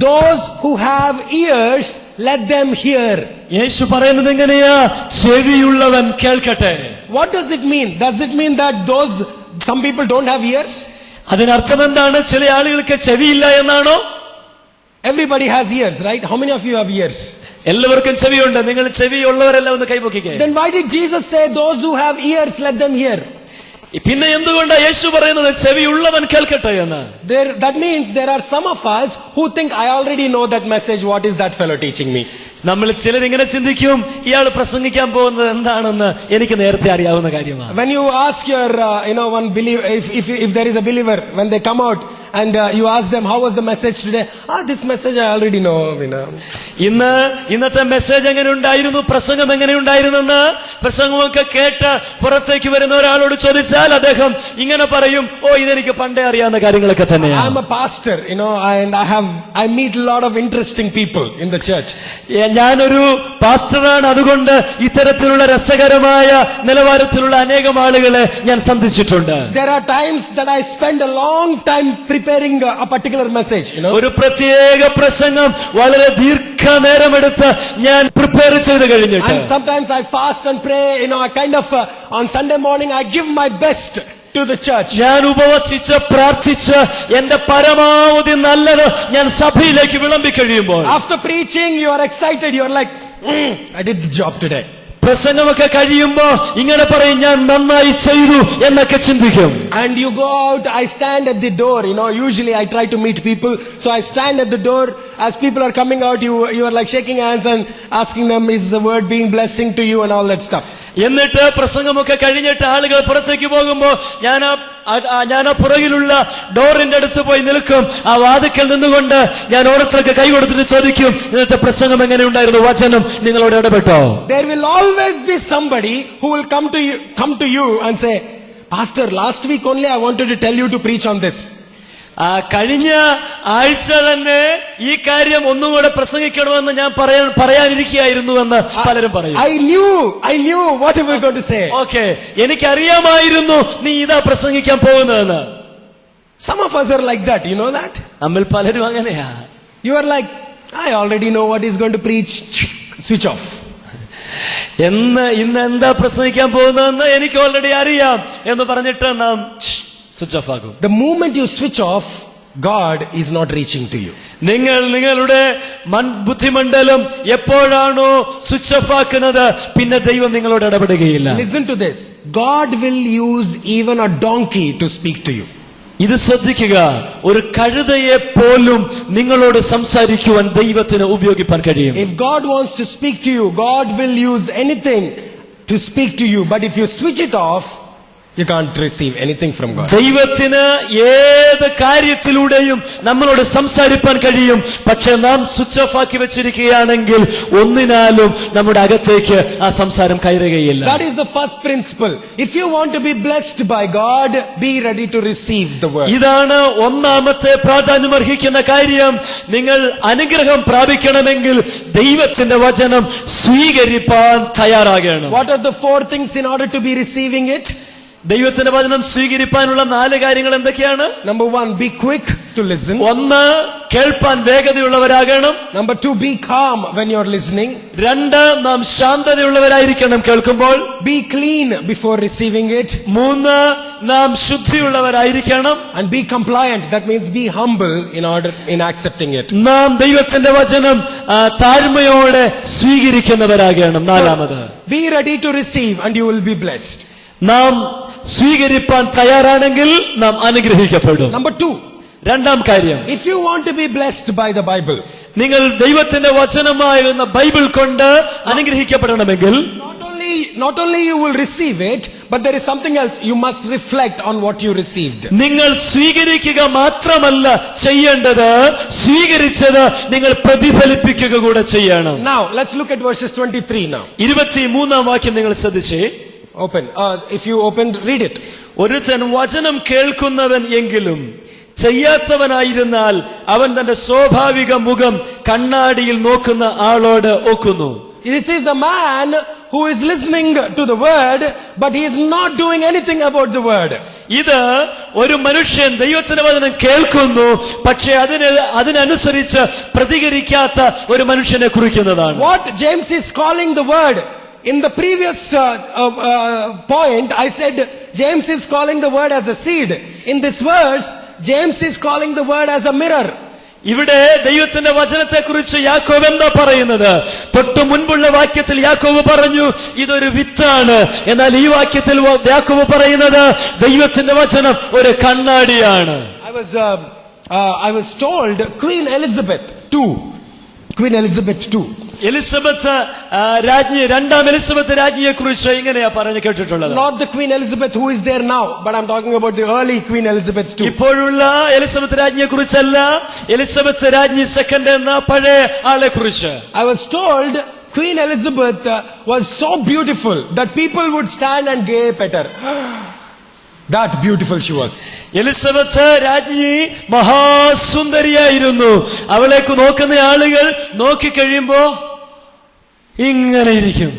Those who have ears, let them hear. യേശു പറയുന്നത് എങ്ങനെയാ? ചെവിയുള്ളവൻ കേൾക്കട്ടെ. What does it mean? Does it mean that some people don't have ears? അതിനർത്ഥം എന്താണ്? ചില ആളുകൾക്ക് ചെവിയില്ല എന്നാണോ? Everybody has ears, right? How many of you have ears? എല്ലാവർക്കും ചെവിയുണ്ട്. നിങ്ങൾ ചെവിയുള്ളവരെല്ലാം ഒന്ന് കൈപൊക്കിക്കേ. Then why did Jesus say those who have ears, let them hear? പിന്നെ എന്തുകൊണ്ടാ യേശു പറയുന്നത് ചെവിയുള്ളവൻ കേൾക്കട്ടെ എന്ന്? That means there are some of us who think I already know that message. What is that fellow teaching me? നമ്മൾ ചിലരിങ്ങനെ ചിന്തിക്കും, ഇയാൾ പ്രസംഗിക്കാൻ പോകുന്നത് എന്താണെന്ന് എനിക്ക് നേരത്തെ അറിയാവുന്ന കാര്യമാണ്. When you ask your one believer, if there is a believer, when they come out and you ask them how was the message today, this message I already know. ഇന്നത്തെ മെസ്സേജ് എങ്ങനെ ഉണ്ടായിരുന്നു, പ്രസംഗം എങ്ങനെ ഉണ്ടായിരുന്നെന്ന് പ്രസംഗമൊക്കെ കേട്ട് പുറത്തേക്ക് വരുന്ന ഒരാളോട് ചോദിച്ചാൽ അദ്ദേഹം ഇങ്ങനെ പറയും, ഇതെനിക്ക് പണ്ടേ അറിയാവുന്ന കാര്യങ്ങളൊക്കെ തന്നെയാണ്. I'm a pastor, and I meet a lot of interesting people in the church. ഞാനൊരു പാസ്റ്ററാണ്, അതുകൊണ്ട് ഇത്തരത്തിലുള്ള രസകരമായ നിലവാരത്തിലുള്ള അനേകം ആളുകളെ ഞാൻ സന്ധിച്ചിട്ടുണ്ട്. There are times that I spend a long time preparing a particular message. ഒരു പ്രത്യേക പ്രസംഗം വളരെ ദീർഘനേരമെടുത്ത് ഞാൻ പ്രിപ്പയർ ചെയ്ത് കഴിഞ്ഞിട്ട്. And sometimes I fast and pray. I kind of on Sunday morning I give my best to the church. ഞാൻ ഉപവസിച്ച് പ്രാർത്ഥിച്ച് എന്റെ പരമാവധി നല്ലത് ഞാൻ സഭയിലേക്ക് വിളമ്പി കഴിയുമ്പോൾ, after preaching you are excited, you are like, I did the job today. പ്രസംഗമൊക്കെ കഴിയുമ്പോ ഇങ്ങനെ പറയും, ഞാൻ നന്നായി ചെയ്തു എന്നൊക്കെ ചിന്തിക്കും. And you go out. I stand at the door. Usually I try to meet people, so I stand at the door. As people are coming out, you are like shaking hands and asking them, is the word being blessing to you, and all that stuff. എന്നിട്ട് പ്രസംഗമൊക്കെ കഴിഞ്ഞിട്ട് ആളുകൾ പുറത്തേക്ക് പോകുമ്പോ ഞാൻ ആ പുറകിലുള്ള ഡോറിന്റെ അടുത്ത് പോയി നിൽക്കും. ആ വാതിക്കൽ നിന്നുകൊണ്ട് ഞാൻ ഓരോരുത്തർക്ക് കൈ കൊടുത്തിട്ട് ചോദിക്കും, ഇന്നത്തെ പ്രസംഗം എങ്ങനെ ഉണ്ടായിരുന്നു, വചനം നിങ്ങളോട് ഇടപെട്ടോ? There will always be somebody who will come to you and say, Pastor, last week only I wanted to tell you to preach on this. കഴിഞ്ഞ ആഴ്ച തന്നെ ഈ കാര്യം ഒന്നുകൂടെ പ്രസംഗിക്കണമെന്ന് ഞാൻ പറയാനിരിക്കുകയായിരുന്നുവെന്ന് പലരും പറയും. I knew what you were going to say. Okay, എനിക്കറിയാമായിരുന്നു നീ ഇതാ പ്രസംഗിക്കാൻ പോകുന്നതെന്ന്. Some of us are like that, you know that? നമ്മൾ പലരും അങ്ങനെയാ. You are like, I already know what he's going to preach. Switch off. ഇന്ന് എന്താ പ്രസംഗിക്കാൻ പോകുന്നതെന്ന് എനിക്ക് ഓൾറെഡി അറിയാം എന്ന് പറഞ്ഞിട്ട് നാം സ്വിച്ച് ഓഫ് ആകും. The moment you switch off, God is not reaching to you. നിങ്ങളുടെ ബുദ്ധിമണ്ഡലം എപ്പോഴാണോ സ്വിച്ച് ഓഫ് ആക്കുന്നത്, പിന്നെ ദൈവം നിങ്ങളോട് ഇടപെടുകയില്ല. Listen to this. God will use even a donkey to speak to you. ഇത് ശ്രദ്ധിക്കുക, ഒരു കഴുതയെ പോലും നിങ്ങളോട് സംസാരിക്കുവാൻ ദൈവത്തിന് ഉപയോഗിക്കാൻ കഴിയും. If God wants to speak to you, God will use anything to speak to you. But if you switch it off, you can't receive anything from God. ദൈവത്തിന് ഏത് കാര്യത്തിലൂടെയും നമ്മളോട് സംസാരിക്കാൻ കഴിയും. പക്ഷെ നാം സ്വിച്ച് ഓഫ് ആക്കി വെച്ചിരിക്കുകയാണെങ്കിൽ ഒന്നിനാലും നമ്മുടെ അകത്തേക്ക് ആ സംസാരം കയറുകയില്ല. That is the first principle. If you want to be blessed by God, be ready to receive the word. ഇതാണ് ഒന്നാമത്തെ പ്രാധാന്യമർഹിക്കുന്ന കാര്യം. നിങ്ങൾ അനുഗ്രഹം പ്രാപിക്കണമെങ്കിൽ ദൈവത്തിന്റെ വചനം സ്വീകരിപ്പാൻ തയ്യാറാകണം. What are the 4 things in order to be receiving it? ദൈവത്തിന്റെ വചനം സ്വീകരിപ്പാനുള്ള 4 കാര്യങ്ങൾ എന്തൊക്കെയാണ്? Number 1, be quick to listen. 1, കേൾപ്പാൻ വേഗതയുള്ളവരാകണം. Number 2, be calm when you're listening. 2, നാം ശാന്തതയുള്ളവരായിരിക്കണം കേൾക്കുമ്പോൾ. Be clean before receiving it. 3, നാം ശുദ്ധിയുള്ളവരായിരിക്കണം. And be compliant. That means be humble in accepting it. നാം ദൈവത്തിന്റെ വചനം താഴ്മയോടെ സ്വീകരിക്കുന്നവരാകണം. 4, be ready to receive and you will be blessed. നാം സ്വീകരിപ്പാൻ തയ്യാറാണെങ്കിൽ നാം അനുഗ്രഹിക്കപ്പെടും. Number 2, 2ാം കാര്യം, if you want to be blessed by the Bible, നിങ്ങൾ ദൈവത്തിന്റെ വചനമായിരുന്ന ബൈബിൾ കൊണ്ട് അനുഗ്രഹിക്കപ്പെടണമെങ്കിൽ not only not only you will receive it, but there is something else. You must reflect on what you received. നിങ്ങൾ സ്വീകരിക്കുക മാത്രമല്ല ചെയ്യേണ്ടത്, സ്വീകരിച്ചത് നിങ്ങൾ പ്രതിഫലിപ്പിക്കുക കൂടെ ചെയ്യണം. Now let's look at verses 23 now. 23-ാം വാക്യം നിങ്ങൾ ശ്രദ്ധിച്ചേ. Open. If you opened, read it. ഒരുത്തൻ വചനം കേൾക്കുന്നവൻ എങ്കിലും ചെയ്യാത്തവനായിരുന്നാൽ അവൻ തന്റെ സ്വാഭാവിക മുഖം കണ്ണാടിയിൽ നോക്കുന്ന ആളോട് ഒക്കുന്നു. This is a man who is listening to the word, but he is not doing anything about the word. ഇത് ഒരു മനുഷ്യൻ ദൈവത്തിന്റെ വചനം കേൾക്കുന്നു, പക്ഷേ അതിനനുസരിച്ച് പ്രതികരിക്കാത്ത ഒരു മനുഷ്യനെ കുറിക്കുന്നതാണ്. What James is calling the word, in the previous point I said James is calling the word as a seed. In this verse James is calling the word as a mirror. ഇവിടെ ദൈവത്തിന്റെ വചനത്തെ കുറിച്ച് യാക്കോബ് എന്താ പറയുന്നത്? തൊട്ടു മുൻപുള്ള വാക്യത്തിൽ യാക്കോബ് പറഞ്ഞു ഇതൊരു വിത്താണ്. എന്നാൽ ഈ വാക്യത്തിൽ യാക്കോബ് പറയുന്നത് ദൈവത്തിന്റെ വചനം ഒരു കണ്ണാടിയാണ്. I was told Queen Elizabeth II, Elizabeth രാജ്ഞി, രണ്ടാം എലിസബത്ത് രാജ്ഞിയെ കുറിച്ച് ഇങ്ങനെയാ പറഞ്ഞു കേട്ടിട്ടുള്ളത്. not the Queen Elizabeth who is there now, but I'm talking about the early Queen Elizabeth II. ഇപ്പോഴുള്ള എലിസബത്ത് രാജ്ഞിയെ കുറിച്ചല്ല, എലിസബത്ത് രാജ്ഞി സെക്കൻഡ് എന്ന പഴയ ആളെ കുറിച്ച്. I was told Queen Elizabeth was so beautiful that people would stand and gape at her. That beautiful she was. Elizabeth രാജ്ഞി മഹാസുന്ദരിയായിരുന്നു. അവളേക്ക് നോക്കുന്ന ആളുകൾ നോക്കിക്കഴിയുമ്പോ ഇങ്ങനെ ഇരിക്കും.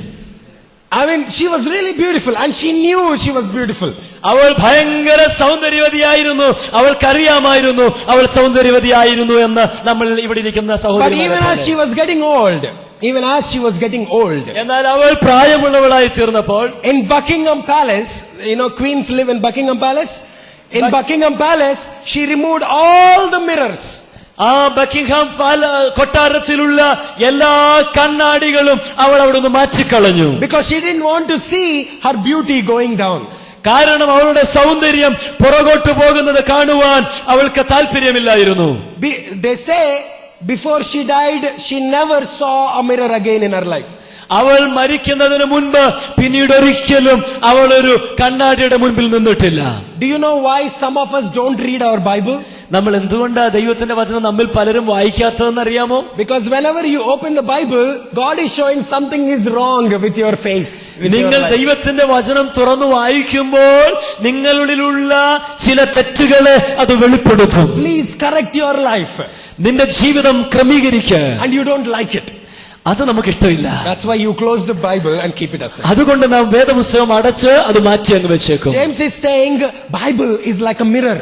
I mean, she was really beautiful and she knew she was beautiful. അവൾ ഭയങ്കര സൗന്ദര്യവതിയായിരുന്നു. അവൾക്കറിയാമായിരുന്നു അവൾ സൗന്ദര്യവതിയായിരുന്നു എന്ന് നമ്മൾ ഇവിടെ ഇരിക്കുന്ന സഹോദരി. But even as she was getting old, എന്നാൽ അവൾ പ്രായമുള്ളവളായി തീർന്നപ്പോൾ, in Buckingham Palace, queens live in Buckingham Palace. In Buckingham Palace, she removed all the mirrors. ആ ബക്കിംഗ്ഹാം കൊട്ടാരത്തിലുള്ള എല്ലാ കണ്ണാടികളും അവൾ അവിടുന്ന് മാറ്റിക്കളഞ്ഞു. Because she didn't want to see her beauty going down. കാരണം അവളുടെ സൗന്ദര്യം പുറകോട്ട് പോകുന്നത് കാണുവാൻ അവൾക്ക് താല്പര്യമില്ലായിരുന്നു. They say before she died, she never saw a mirror again in her life. അവൾ മരിക്കുന്നതിന് മുൻപ് പിന്നീട് ഒരിക്കലും അവൾ ഒരു കണ്ണാടിയുടെ മുൻപിൽ നിന്നിട്ടില്ല. Do you know why some of us don't read our Bible? നമ്മൾ എന്തുകൊണ്ടാ ദൈവത്തിന്റെ വചനം നമ്മിൽ പലരും വായിക്കാത്തതെന്ന് അറിയാമോ? Because whenever you open the Bible, God is showing something is wrong with your face. നിങ്ങൾ ദൈവത്തിന്റെ വചനം തുറന്നു വായിക്കുമ്പോൾ നിങ്ങളിലുള്ള ചില തെറ്റുകളെ അത് വെളിപ്പെടുത്തും. Please correct your life. നിന്റെ ജീവിതം ക്രമീകരിക്കുക. And you don't like it. അത് നമുക്ക് ഇഷ്ടമില്ല. That's why you close the Bible and keep it aside. അതുകൊണ്ട് നാം വേദപുസ്തകം അടച്ച് അത് മാറ്റി അങ്ങ് വെച്ചേക്കും. James is saying Bible is like a mirror.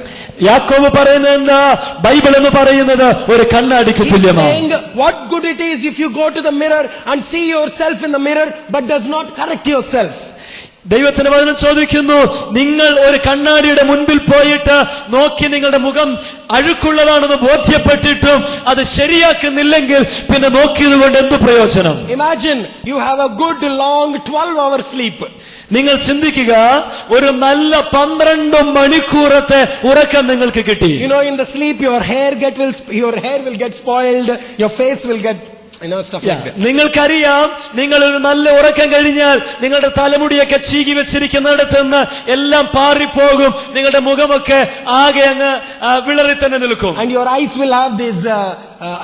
യാക്കോബ് പറയുന്നത് എന്താ? ബൈബിൾ എന്ന് പറയുന്നത് ഒരു കണ്ണാടിക്ക് തുല്യമാണ്. He's saying what good it is if you go to the mirror and see yourself in the mirror but does not correct yourself. ദൈവത്തിന്റെ വചനം ചോദിക്കുന്നു, നിങ്ങൾ ഒരു കണ്ണാടിയുടെ മുൻപിൽ പോയിട്ട് നോക്കി നിങ്ങളുടെ മുഖം അഴുക്കുള്ളതാണെന്ന് ബോധ്യപ്പെട്ടിട്ടും അത് ശരിയാക്കുന്നില്ലെങ്കിൽ പിന്നെ നോക്കിയത് കൊണ്ട് എന്ത് പ്രയോജനം? Imagine you have a good long 12-hour sleep. നിങ്ങൾ ചിന്തിക്കുക, ഒരു നല്ല 12 മണിക്കൂറത്തെ ഉറക്കം നിങ്ങൾക്ക് കിട്ടി. In the sleep your hair will get spoiled, your face will get stuff like that. നിങ്ങൾക്കറിയാം, നിങ്ങൾ ഒരു നല്ല ഉറക്കം കഴിഞ്ഞാൽ നിങ്ങളുടെ തലമുടിയൊക്കെ ചീകി വെച്ചിരിക്കുന്നിടത്ത് നിന്ന് എല്ലാം പാറിപ്പോകും. നിങ്ങളുടെ മുഖമൊക്കെ ആകെ അങ്ങ് വിളറി തന്നെ നിൽക്കും. And your eyes will have this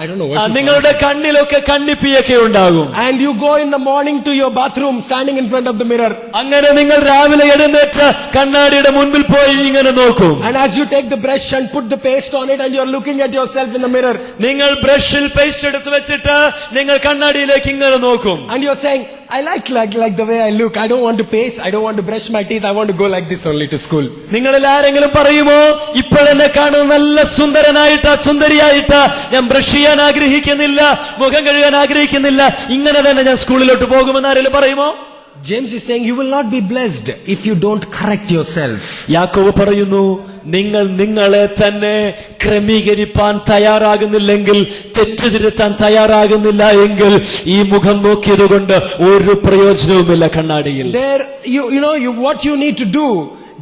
I don't know what. നിങ്ങളുടെ കണ്ണിലൊക്കെ കണ്ണിപ്പിയൊക്കെ ഉണ്ടാകും. And you go in the morning to your bathroom standing in front of the mirror. അങ്ങനെ നിങ്ങൾ രാവിലെ എഴുന്നേറ്റ് കണ്ണാടിയുടെ മുൻപിൽ പോയി ഇങ്ങനെ നോക്കും. And as you take the brush and put the paste on it and you are looking at yourself in the mirror. നിങ്ങൾ ബ്രഷിൽ പേസ്റ്റ് എടുത്ത് വെച്ചിട്ട് നിങ്ങൾ കണ്ണാടിയിലേക്ക് ഇങ്ങനെ നോക്കും. And you are saying, I like the way I look. I don't want to paste. I don't want to brush my teeth. I want to go like this only to school. നിങ്ങളിൽ ആരെങ്കിലും പറയുമോ, ഇപ്പോഴെന്നെ കാണുന്ന നല്ല സുന്ദരനായിട്ട് സുന്ദരിയായിട്ട് ഞാൻ brush ചെയ്യാൻ ആഗ്രഹിക്കുന്നില്ല, മുഖം കഴുകാൻ ആഗ്രഹിക്കുന്നില്ല, ഇങ്ങനെ തന്നെ ഞാൻ സ്കൂളിലോട്ട് പോകുമെന്ന് ആരെങ്കിലും പറയുമോ? James is saying you will not be blessed if you don't correct yourself. യാക്കോബ് പറയുന്നു, നിങ്ങൾ നിങ്ങളെ തന്നെ ക്രമീകരിപ്പാൻ തയ്യാറാകുന്നില്ലെങ്കിൽ, തെറ്റുതിരുത്താൻ തയ്യാറാകുന്നില്ല എങ്കിൽ ഈ മുഖം നോക്കിയത് കൊണ്ട് ഒരു പ്രയോജനവുമില്ല കണ്ണാടിയിൽ. There what you need to do,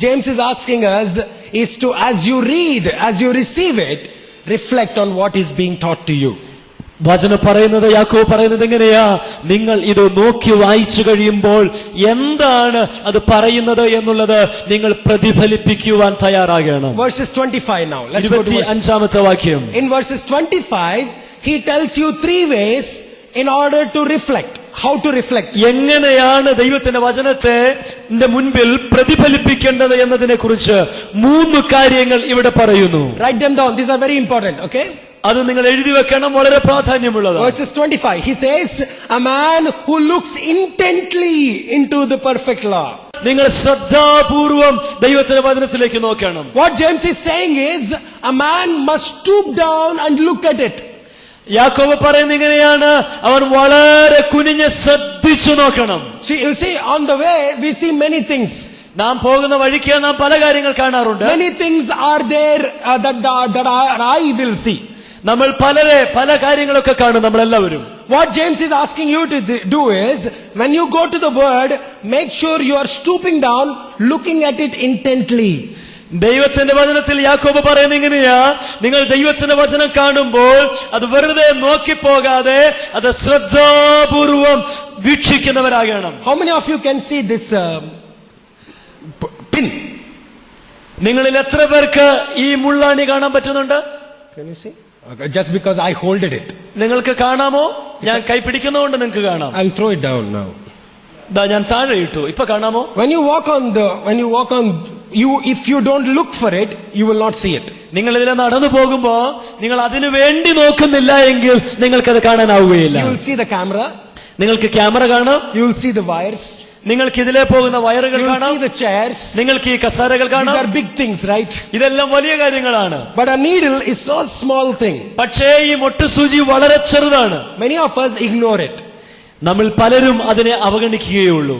James is asking us, is to, as you read, as you receive it, reflect on what is being taught to you. വചനം പറയുന്നത്, യാക്കോബ് പറയുന്നത് എങ്ങനെയാ? നിങ്ങൾ ഇത് നോക്കി വായിച്ചു കഴിയുമ്പോൾ എന്താണ് അത് പറയുന്നത് എന്നുള്ളത് നിങ്ങൾ പ്രതിഫലിപ്പിക്കുവാൻ തയ്യാറാകണം. Verses 25 now. Let's go to verse. 25ാമത്തെ വാക്യം. In verses 25, he tells you 3 ways in order to reflect. How to reflect? എങ്ങനെയാണ് ദൈവത്തിന്റെ വചനത്തെ മുൻപിൽ പ്രതിഫലിപ്പിക്കേണ്ടത് എന്നതിനെ കുറിച്ച് 3 കാര്യങ്ങൾ ഇവിടെ പറയുന്നു. Write them down. These are very important, okay? അത് നിങ്ങൾ എഴുതി വെക്കണം, വളരെ പ്രാധാന്യമുള്ളത്. Verses 25, he says, a man who looks intently into the perfect law. നിങ്ങൾ ശ്രദ്ധാപൂർവം ദൈവത്തിന്റെ വചനത്തിലേക്ക് നോക്കണം. What James is saying is, a man must stoop down and look at it. യാക്കോബ് പറയുന്നത് ഇങ്ങനെയാണ്, അവൻ വളരെ കുനിഞ്ഞ് ശ്രദ്ധിച്ചു നോക്കണം. See, you see, on the way, we see many things. നാം പോകുന്ന വഴിക്ക് നാം പല കാര്യങ്ങൾ കാണാറുണ്ട്. Many things are there that our eye will see. നമ്മൾ പല കാര്യങ്ങളൊക്കെ കാണും നമ്മളെല്ലാവരും. What James is asking you to do is, when you go to the word, make sure you are stooping down, looking at it intently. ദൈവത്തിന്റെ വചനത്തിൽ യാക്കോബ് പറയുന്നത് ഇങ്ങനെയാ, നിങ്ങൾ ദൈവത്തിന്റെ വചനം കാണുമ്പോൾ അത് വെറുതെ നോക്കിപ്പോകാതെ അത് ശ്രദ്ധാപൂർവം വീക്ഷിക്കുന്നവരാകണം. How many of you can see this pin? നിങ്ങളിൽ എത്ര പേർക്ക് ഈ മുള്ളാണി കാണാൻ പറ്റുന്നുണ്ട്? Can you see? Okay, just because I holded it. നിങ്ങൾക്ക് കാണാമോ? ഞാൻ കൈ പിടിക്കുന്നതുകൊണ്ട് നിങ്ങൾക്ക് കാണാം. I'll throw it down now. ഞാൻ താഴെ ഇട്ടു. ഇപ്പൊ കാണാമോ? When you walk on, if you don't look for it, you will not see it. നിങ്ങൾ ഇതിലെ നടന്നു പോകുമ്പോ നിങ്ങൾ അതിനു വേണ്ടി നോക്കുന്നില്ല എങ്കിൽ നിങ്ങൾക്കത് കാണാനാവുകയില്ല. You will see the camera. നിങ്ങൾക്ക് ക്യാമറ കാണാം. You will see the wires. നിങ്ങൾക്ക് ഇതിലെ പോകുന്ന വയറുകൾ You will കാണാം. see the chairs. നിങ്ങൾക്ക് ഈ കസേരകൾ These കാണാം. are big things, right? ഇതെല്ലാം വലിയ കാര്യങ്ങളാണ്. But a needle is so small thing. പക്ഷേ ഈ മൊട്ടുസൂചി വളരെ ചെറുതാണ്. Many of us ignore it. നമ്മൾ പലരും അതിനെ അവഗണിക്കുകയുള്ളൂ.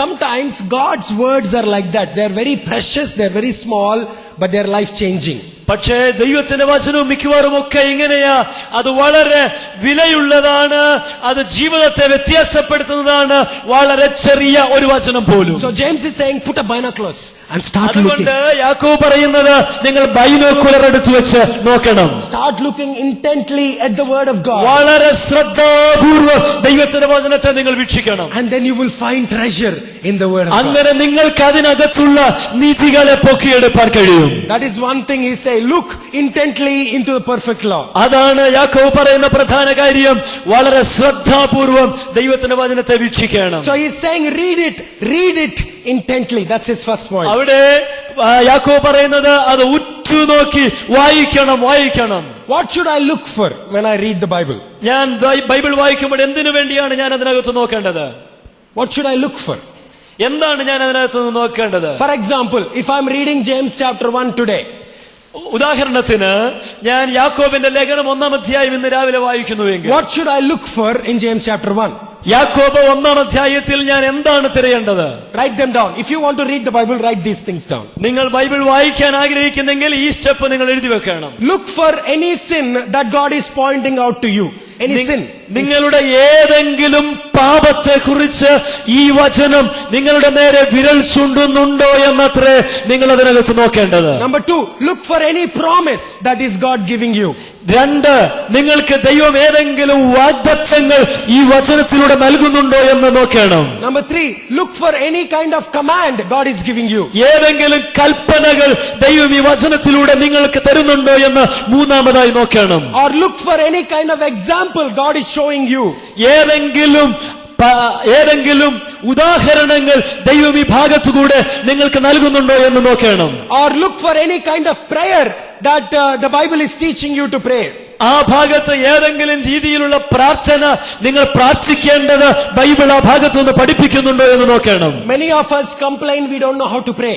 Sometimes God's words are like that. They are very precious, they are very small, but they are life changing. പക്ഷേ ദൈവത്തിന്റെ വചനവും മിക്കവാറും ഒക്കെ ഇങ്ങനെയാ, അത് വളരെ വിലയുള്ളതാണ്, അത് ജീവിതത്തെ വ്യത്യാസപ്പെടുത്തുന്നതാണ്, വളരെ ചെറിയ ഒരു വചനം പോലും. So James is saying, put a binoculars and start looking. അതുകൊണ്ട് യാക്കോബ് പറയുന്നത്, നിങ്ങൾ ബൈനോക്കുലർ എടുത്തു വെച്ച് നോക്കണം. Start looking intently at the word of God. വളരെ ശ്രദ്ധാപൂർവ്വം ദൈവത്തിന്റെ വചനത്തെ നിങ്ങൾ വീക്ഷിക്കണം. And then you will find treasure in the word of God. അങ്ങനെ നിങ്ങൾക്ക് അതിനകത്തുള്ള നിധികളെ പൊക്കിയെടുപ്പാൻ കഴിയും. That is one thing he say, look intently into the perfect law. അതാണ് യാക്കോബ് പറയുന്ന പ്രധാന കാര്യം, വളരെ ശ്രദ്ധാപൂർവം ദൈവത്തിന്റെ വചനത്തെ വീക്ഷിക്കണം. So he is saying, read it intently. That's his first point. അവിടെ യാക്കോബ് പറയുന്നത് അത് ഉറ്റുനോക്കി വായിക്കണം. What should I look for when I read the Bible? ഞാൻ ബൈബിൾ വായിക്കുമ്പോൾ എന്തിനു വേണ്ടിയാണ് ഞാൻ അതിനകത്ത് നോക്കേണ്ടത്? What should I look for? എന്താണ് ഞാൻ അതിനകത്ത് നോക്കേണ്ടത്? For example, if I'm reading James chapter 1 today, ഉദാഹരണത്തിന് ഞാൻ യാക്കോബിന്റെ ലേഖനം 1-ാം അധ്യായം ഇന്ന് രാവിലെ വായിക്കുന്നുവെങ്കിൽ what should I look for in James chapter 1? യാക്കോബ് 1-ാം അധ്യായത്തിൽ ഞാൻ എന്താണ് തിരയേണ്ടത്? Write them down. If you want to read the Bible, write these things down. നിങ്ങൾ ബൈബിൾ വായിക്കാൻ ആഗ്രഹിക്കുന്നെങ്കിൽ ഈ സ്റ്റെപ്പ് നിങ്ങൾ എഴുതി വെക്കണം. Look for any sin that God is pointing out to you. Any sin. നിങ്ങളുടെ ഏതെങ്കിലും പാപത്തെ കുറിച്ച് ഈ വചനം നിങ്ങളുടെ നേരെ വിരൽ ചൂണ്ടുന്നുണ്ടോ എന്നത്രേ നിങ്ങൾ അതിനകത്ത് നോക്കേണ്ടത്. Number 2, look for any promise that is God giving you. 2, നിങ്ങൾക്ക് ദൈവം ഏതെങ്കിലും വാഗ്ദത്തങ്ങൾ ഈ വചനത്തിലൂടെ നൽകുന്നുണ്ടോ എന്ന് നോക്കണം. Number 3, look for any kind of command God is giving you. ഏതെങ്കിലും കൽപ്പനകൾ ദൈവം ഈ വചനത്തിലൂടെ നിങ്ങൾക്ക് തരുന്നുണ്ടോ എന്ന് 3-ാമതായി നോക്കണം. Or look for any kind of example God is showing you. ഏതെങ്കിലും ഉദാഹരണങ്ങൾ ദൈവം ഈ ഭാഗത്തുകൂടെ നിങ്ങൾക്ക് നൽകുന്നുണ്ടോ എന്ന് നോക്കണം. Or look for any kind of prayer that the Bible is teaching you to pray. ആ ഭാഗത്ത് ഏതെങ്കിലും രീതിയിലുള്ള പ്രാർത്ഥന നിങ്ങൾ പ്രാർത്ഥിക്കേണ്ടത് ബൈബിൾ ആ ഭാഗത്തുനിന്ന് പഠിപ്പിക്കുന്നുണ്ടോ എന്ന് നോക്കണം. Many of us complain we don't know how to pray.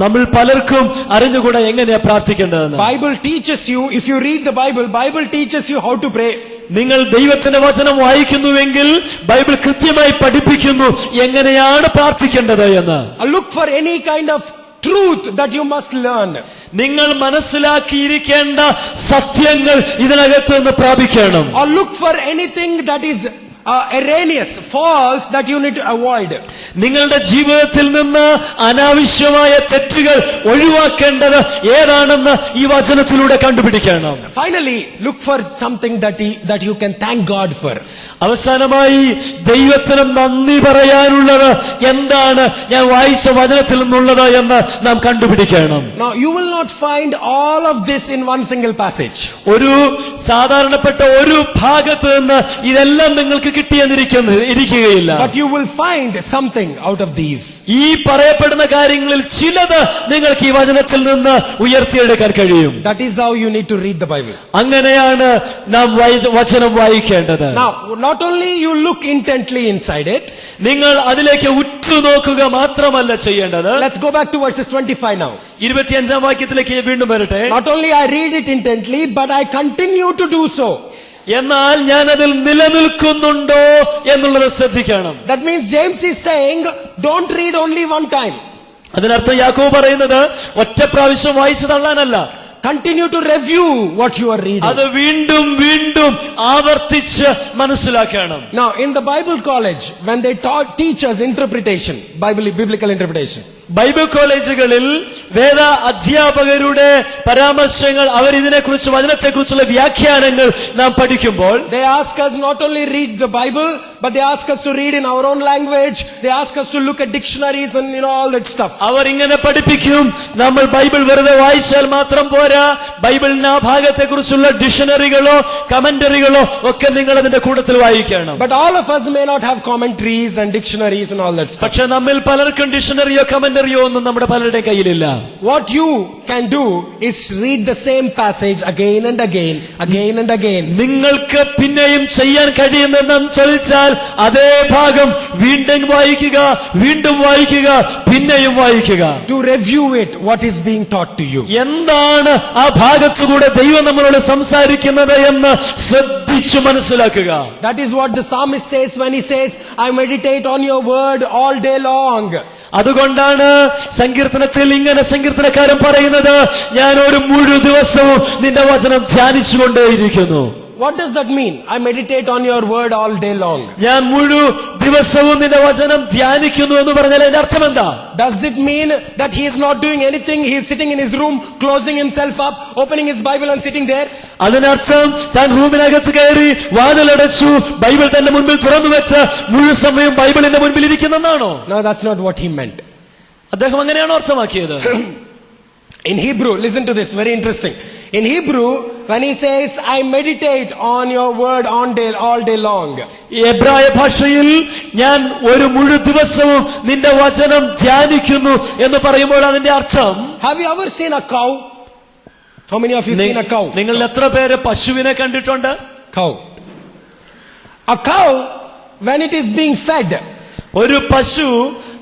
നമ്മൾ പലർക്കും അറിഞ്ഞുകൂടാ എങ്ങനെയാ പ്രാർത്ഥിക്കേണ്ടതെന്ന്. Bible teaches you, if you read the Bible teaches you how to pray. നിങ്ങൾ ദൈവത്തിന്റെ വചനം വായിക്കുന്നുവെങ്കിൽ ബൈബിൾ കൃത്യമായി പഠിപ്പിക്കുന്നു എങ്ങനെയാണ് പ്രാർത്ഥിക്കേണ്ടത് എന്ന്. Look for any kind of truth that you must learn. നിങ്ങൾ മനസ്സിലാക്കിയിരിക്കേണ്ട സത്യങ്ങൾ ഇതിനകത്ത് നിന്ന് പ്രാപിക്കണം. Or look for anything that is erroneous, false that you need to avoid. നിങ്ങളുടെ ജീവിതത്തിൽ നിന്ന് അനാവശ്യമായ തെറ്റുകൾ ഒഴിവാക്കേണ്ടത് ഏതാണെന്ന് ഈ വചനത്തിലൂടെ കണ്ടുപിടിക്കണം. Finally, look for something that you can thank God for. അവസാനമായി ദൈവത്തിന് നന്ദി പറയാനുള്ളത് എന്താണ് ഞാൻ വായിച്ച വചനത്തിൽ നിന്നുള്ളത് എന്ന് നാം കണ്ടുപിടിക്കണം. Now you will not find all of this in one single passage. ഒരു സാധാരണപ്പെട്ട ഒരു ഭാഗത്ത് നിന്ന് ഇതെല്ലാം നിങ്ങൾക്ക് കിട്ടിയെന്നിരിക്കുകയില്ല. But you will find something out of these. ഈ പറയപ്പെടുന്ന കാര്യങ്ങളിൽ ചിലത് നിങ്ങൾക്ക് ഈ വചനത്തിൽ നിന്ന് ഉയർത്തിയെടുക്കാൻ കഴിയും. That is how you need to read the Bible. അങ്ങനെയാണ് നാം വചനം വായിക്കേണ്ടത്. Now, not only you look intently inside it. നിങ്ങൾ അതിലേക്ക് ഉറ്റുനോക്കുക മാത്രമല്ല ചെയ്യേണ്ടത്. Let's go back to verses 25 now. 25-ാം വാക്യത്തിലേക്ക് വീണ്ടും വരട്ടെ. Not only I read it intently, but I continue to do so. എന്നാൽ ഞാൻ അതിൽ നിലനിൽക്കുന്നുണ്ടോ എന്നുള്ളത് ശ്രദ്ധിക്കണം. That means James is saying, don't read only one time. അതിനർത്ഥം യാക്കോബ് പറയുന്നത് ഒറ്റ പ്രാവശ്യം വായിച്ചു തള്ളാനല്ല. Continue to review what you are reading. അത് വീണ്ടും വീണ്ടും ആവർത്തിച്ച് മനസ്സിലാക്കണം. Now, in the Bible college, when they teach us interpretation, biblical interpretation, Bible കോളേജുകളിൽ വേദ അധ്യാപകരുടെ പരാമർശങ്ങൾ അവർ ഇതിനെക്കുറിച്ച് വചനത്തെക്കുറിച്ചുള്ള വ്യാഖ്യാനങ്ങൾ നാം പഠിക്കുമ്പോൾ they ask us not only read the Bible, but they ask us to read in our own language. They ask us to look at dictionaries and all that stuff. അവർ ഇങ്ങനെ പഠിപ്പിക്കും, നമ്മൾ ബൈബിൾ വെറുതെ വായിച്ചാൽ മാത്രം പോരാ, ബൈബിളിന്റെ ആ ഭാഗത്തെക്കുറിച്ചുള്ള ഡിക്ഷണറികളോ കമന്ററികളോ ഒക്കെ നിങ്ങൾ അതിന്റെ കൂട്ടത്തിൽ വായിക്കണം. But all of us may not have commentaries and dictionaries and all that stuff. പക്ഷെ നമ്മിൽ പലർക്കും ഡിക്ഷണറിയോ കമന്ററിയോ ഒന്നും നമ്മുടെ പലരുടെ കയ്യിലില്ല. What you can do is read the same passage again and again, again and again. നിങ്ങൾക്ക് പിന്നെയും ചെയ്യാൻ കഴിയുമെന്ന് ചോദിച്ചാൽ അതേ ഭാഗം വീണ്ടും വായിക്കുക, വീണ്ടും വായിക്കുക, പിന്നെയും വായിക്കുക. To review it, what is being taught to you. എന്താണ് ആ ഭാഗത്തുകൂടെ ദൈവം നമ്മളോട് സംസാരിക്കുന്നത് എന്ന് ശ്രദ്ധിച്ചു മനസ്സിലാക്കുക. That is what the psalmist says when he says, I meditate on your word all day long. അതുകൊണ്ടാണ് സങ്കീർത്തനത്തിൽ ഇങ്ങനെ സങ്കീർത്തനക്കാരൻ പറയുന്നത്, ഞാൻ ഒരു മുഴുവൻ ദിവസവും നിന്റെ വചനം ധ്യാനിച്ചുകൊണ്ടേയിരിക്കുന്നു. What does that mean? I meditate on your word all day long. ഞാൻ മുഴുവൻ ദിവസവും നിന്റെ വചനം ധ്യാനിക്കുന്നു എന്ന് പറഞ്ഞാൽ അതിന്റെ അർത്ഥം എന്താ? Does it mean that he is not doing anything? He is sitting in his room, closing himself up, opening his Bible and sitting there? അതിനർത്ഥം താൻ റൂമിനകത്ത് കയറി വാതിലടച്ചു ബൈബിൾ തന്റെ മുൻപിൽ തുറന്നു വെച്ച് മുഴുവൻ സമയം ബൈബിളിന്റെ മുൻപിൽ ഇരിക്കുന്നെന്നാണോ? No, that's not what he meant. അദ്ദേഹം അങ്ങനെയാണോ അർത്ഥമാക്കിയത്? In Hebrew, listen to this, very interesting. In Hebrew, when he says, I meditate on your word all day long. എബ്രായ ഭാഷയിൽ ഞാൻ ഒരു മുഴുവൻ ദിവസവും നിന്റെ വചനം ധ്യാനിക്കുന്നു എന്ന് പറയുമ്പോൾ അതിന്റെ അർത്ഥം, Have you ever seen a cow? How many of you seen a cow? നിങ്ങൾ എത്ര പേര് പശുവിനെ കണ്ടിട്ടുണ്ട്? Cow. A cow, when it is being fed, ഒരു പശു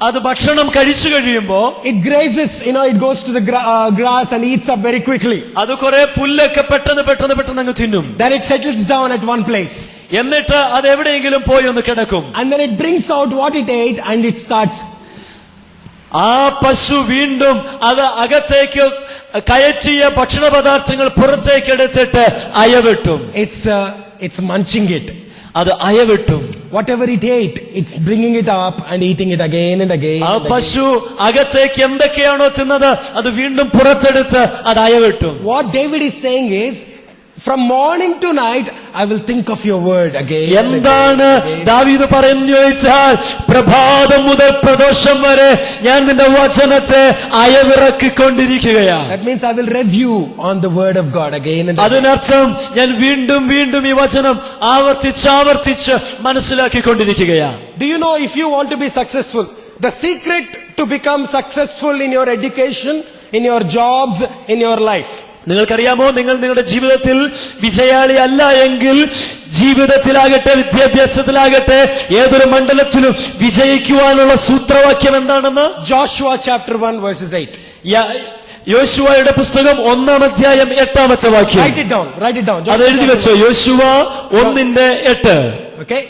അത് ഭക്ഷണം കഴിച്ചു കഴിയുമ്പോ it grazes, it goes to the grass and eats up very quickly. അത് കുറെ പുല്ലൊക്കെ പെട്ടെന്ന് അങ്ങ് തിന്നും. Then it settles down at one place. എന്നിട്ട് അത് എവിടെയെങ്കിലും പോയി ഒന്ന് കിടക്കും. And then it brings out what it ate and it starts. ആ പശു വീണ്ടും അത് അകത്തേക്ക് കയറ്റിയ ഭക്ഷണ പദാർത്ഥങ്ങൾ പുറത്തേക്ക് എടുത്തിട്ട് അയവെട്ടും. It's munching it. അത് അയവെട്ടും. Whatever it ate, it's bringing it up and eating it again and again. ആ പശു അകത്തേക്ക് എന്തൊക്കെയാണോ തിന്നത് അത് വീണ്ടും പുറത്തെടുത്ത് അത് അയവെട്ടും. What David is saying is, from morning to night, I will think of your word again. എന്താണ് ദാവീദ് പറയുന്നത് ചോദിച്ചാൽ, പ്രഭാതം മുതൽ പ്രദോഷം വരെ ഞാൻ നിന്റെ വചനത്തെ അയവിറക്കിക്കൊണ്ടിരിക്കുകയാണ്. That means I will review on the word of God again and again. അതിനർത്ഥം ഞാൻ വീണ്ടും വീണ്ടും ഈ വചനം ആവർത്തിച്ച് മനസ്സിലാക്കിക്കൊണ്ടിരിക്കുകയാണ്. Do you know, if you want to be successful, the secret to become successful in your education, in your jobs, in your life, നിങ്ങൾക്കറിയാമോ, നിങ്ങൾ നിങ്ങളുടെ ജീവിതത്തിൽ വിജയാളി അല്ല എങ്കിൽ ജീവിതത്തിലാകട്ടെ വിദ്യാഭ്യാസത്തിലാകട്ടെ ഏതൊരു മണ്ഡലത്തിലും വിജയിക്കുവാനുള്ള സൂത്രവാക്യം എന്താണെന്ന്? Joshua chapter 1 verses 8. യോശുവയുടെ പുസ്തകം 1-ാം അധ്യായം 8-ാമത്തെ വാക്യം. Write it down. അത് എഴുതി വെച്ചോ. യോശുവ 1:8. Okay.